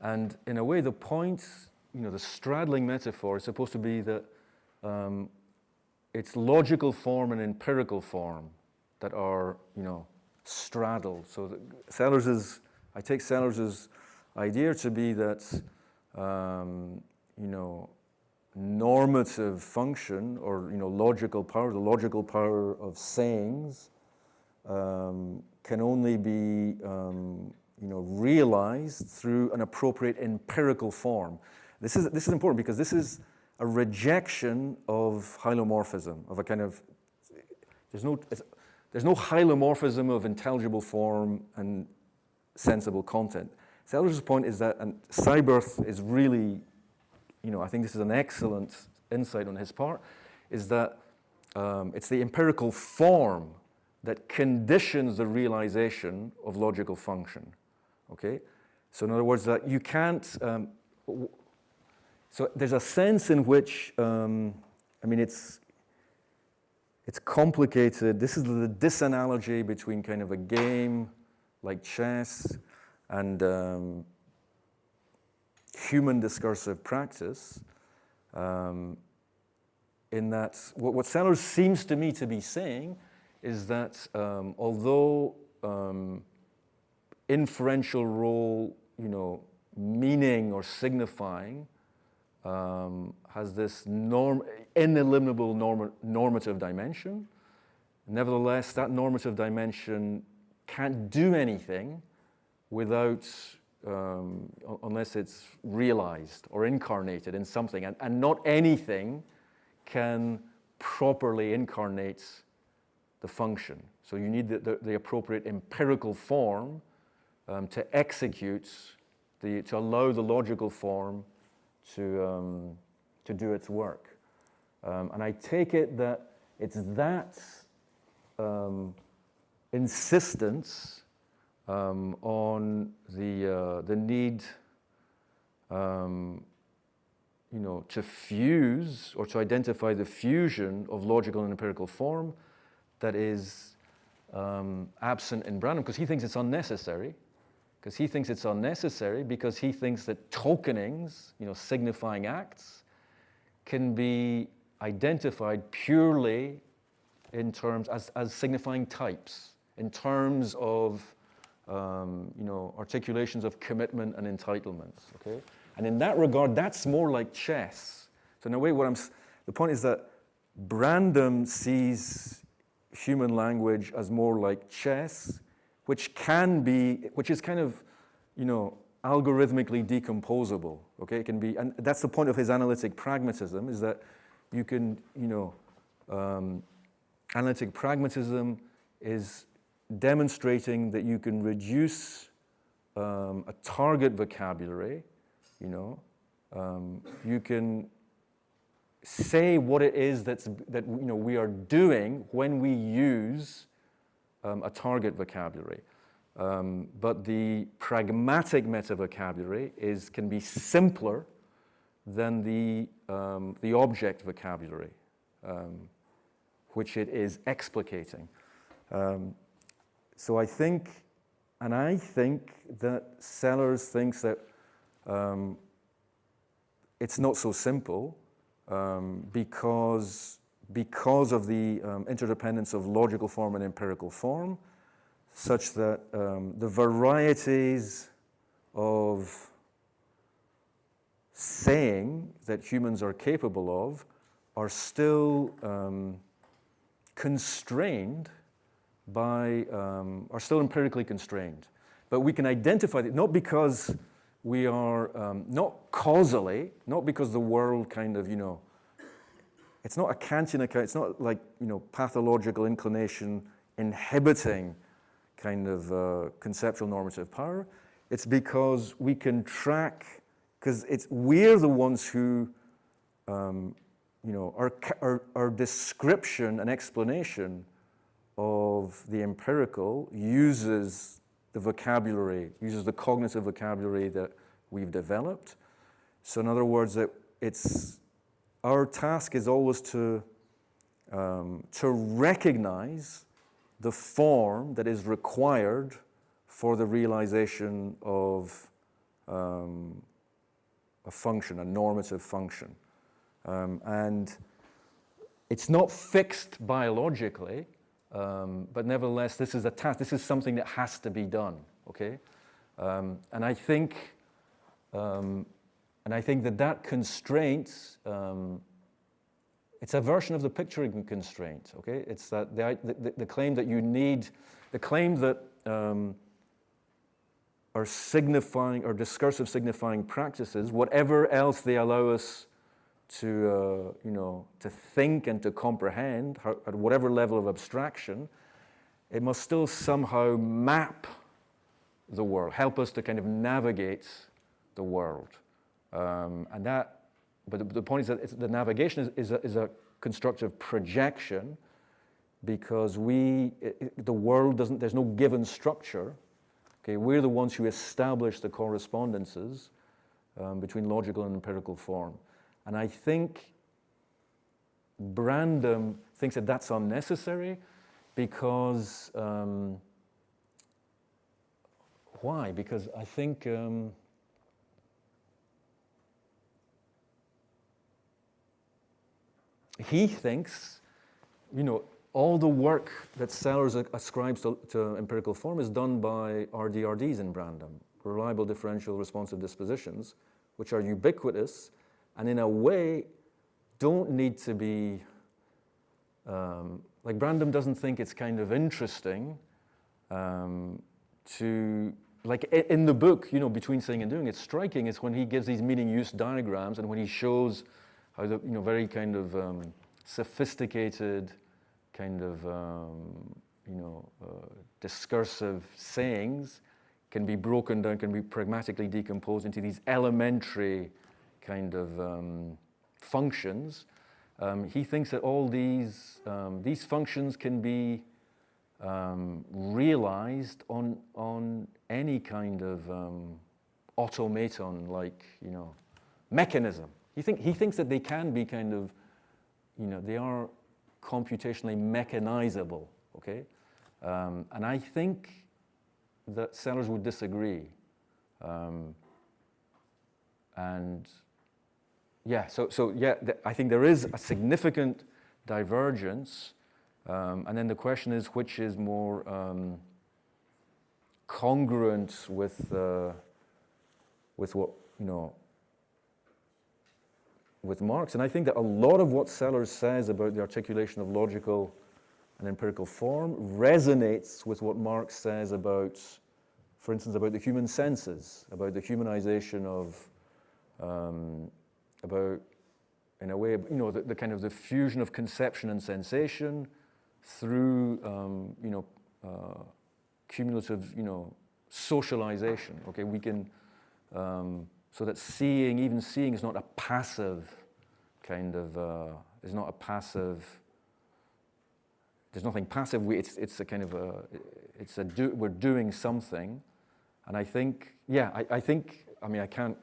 [SPEAKER 1] and in a way, the point, the straddling metaphor is supposed to be that it's logical form and empirical form that are, straddled. So I take Sellars' idea to be that, normative function or, logical power, the logical power of sayings can only be, realized through an appropriate empirical form. This is important because this is a rejection of hylomorphism, of a kind of, there's no hylomorphism of intelligible form and sensible content. Sellars' point is that, and Seiberth is really, I think this is an excellent insight on his part, is that it's the empirical form that conditions the realization of logical function, okay? So in other words, that you can't, so there's a sense in which, it's complicated. This is the disanalogy between kind of a game like chess and human discursive practice, in that what Sellars seems to me to be saying is that although inferential role, meaning or signifying has this ineliminable normative dimension, nevertheless, that normative dimension can't do anything without, unless it's realized or incarnated in something, and not anything can properly incarnate the function. So you need the appropriate empirical form to execute, to allow the logical form to do its work. And I take it that it's that insistence on the need, to fuse or to identify the fusion of logical and empirical form that is absent in Brandom, because he thinks it's unnecessary. Because he thinks he thinks that tokenings, signifying acts, can be identified purely in terms as signifying types, in terms of articulations of commitment and entitlements. Okay, and in that regard, that's more like chess. So in a way, the point is that Brandom sees human language as more like chess, which is kind of, algorithmically decomposable, okay? It can be, and that's the point of his analytic pragmatism, is that you can, analytic pragmatism is demonstrating that you can reduce a target vocabulary, you can say what it is that we are doing when we use a target vocabulary. But the pragmatic meta-vocabulary can be simpler than the object vocabulary, which it is explicating. So I think that Sellars thinks that it's not so simple because of the interdependence of logical form and empirical form, such that the varieties of saying that humans are capable of are still constrained by, are still empirically constrained. But we can identify it not because we are, not causally, not because the world kind of, it's not a Kantian account, it's not like, pathological inclination inhibiting kind of conceptual normative power. It's because we can track, because we're the ones who, our description and explanation of the empirical uses the vocabulary, uses the cognitive vocabulary that we've developed. So in other words, our task is always to recognize the form that is required for the realization of a function, a normative function. And it's not fixed biologically, but nevertheless, this is a task. This is something that has to be done. Okay, and I think that constraint. It's a version of the picturing constraint. Okay, it's that the claim that you need, the claim that are signifying or discursive signifying practices, whatever else they allow us to to think and to comprehend at whatever level of abstraction, it must still somehow map the world, help us to kind of navigate the world, and that. But the point is that the navigation is a constructive projection, because the world doesn't. There's no given structure. Okay, we're the ones who establish the correspondences between logical and empirical form. And I think Brandom thinks that that's unnecessary because, why? Because I think he thinks, all the work that Sellars ascribes to empirical form is done by RDRDs in Brandom, reliable differential responsive dispositions, which are ubiquitous and in a way don't need to be, like Brandom doesn't think it's kind of interesting to, like in the book, Between Saying and Doing, it's striking is when he gives these meaning-use diagrams and when he shows how the, very kind of sophisticated kind of, discursive sayings can be broken down, can be pragmatically decomposed into these elementary kind of functions. He thinks that all these functions can be realized on any kind of automaton, like mechanism. He thinks that they can be kind of, they are computationally mechanizable. Okay, and I think that Sellars would disagree. And yeah, I think there is a significant divergence, and then the question is which is more congruent with what with Marx. And I think that a lot of what Sellars says about the articulation of logical and empirical form resonates with what Marx says about, for instance, about the human senses, about the humanization of, about, in a way, the kind of the fusion of conception and sensation through, cumulative, socialization. Okay, we can, so that even seeing is not a passive kind of, is not a passive there's nothing passive. It's a kind of we're doing something, and I think, yeah, I think, I mean, I can't.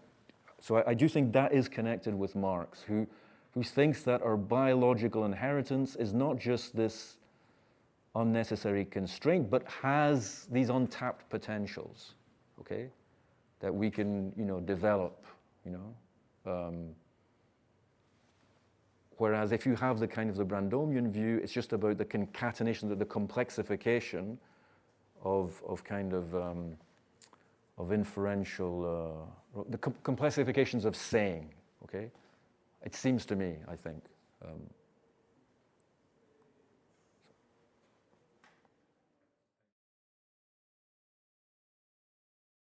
[SPEAKER 1] So I do think that is connected with Marx, who thinks that our biological inheritance is not just this unnecessary constraint, but has these untapped potentials, okay, that we can, develop, Whereas if you have the kind of the Brandomian view, it's just about the concatenation, the complexification of kind of inferential, the complexifications of saying, okay? It seems to me, I think.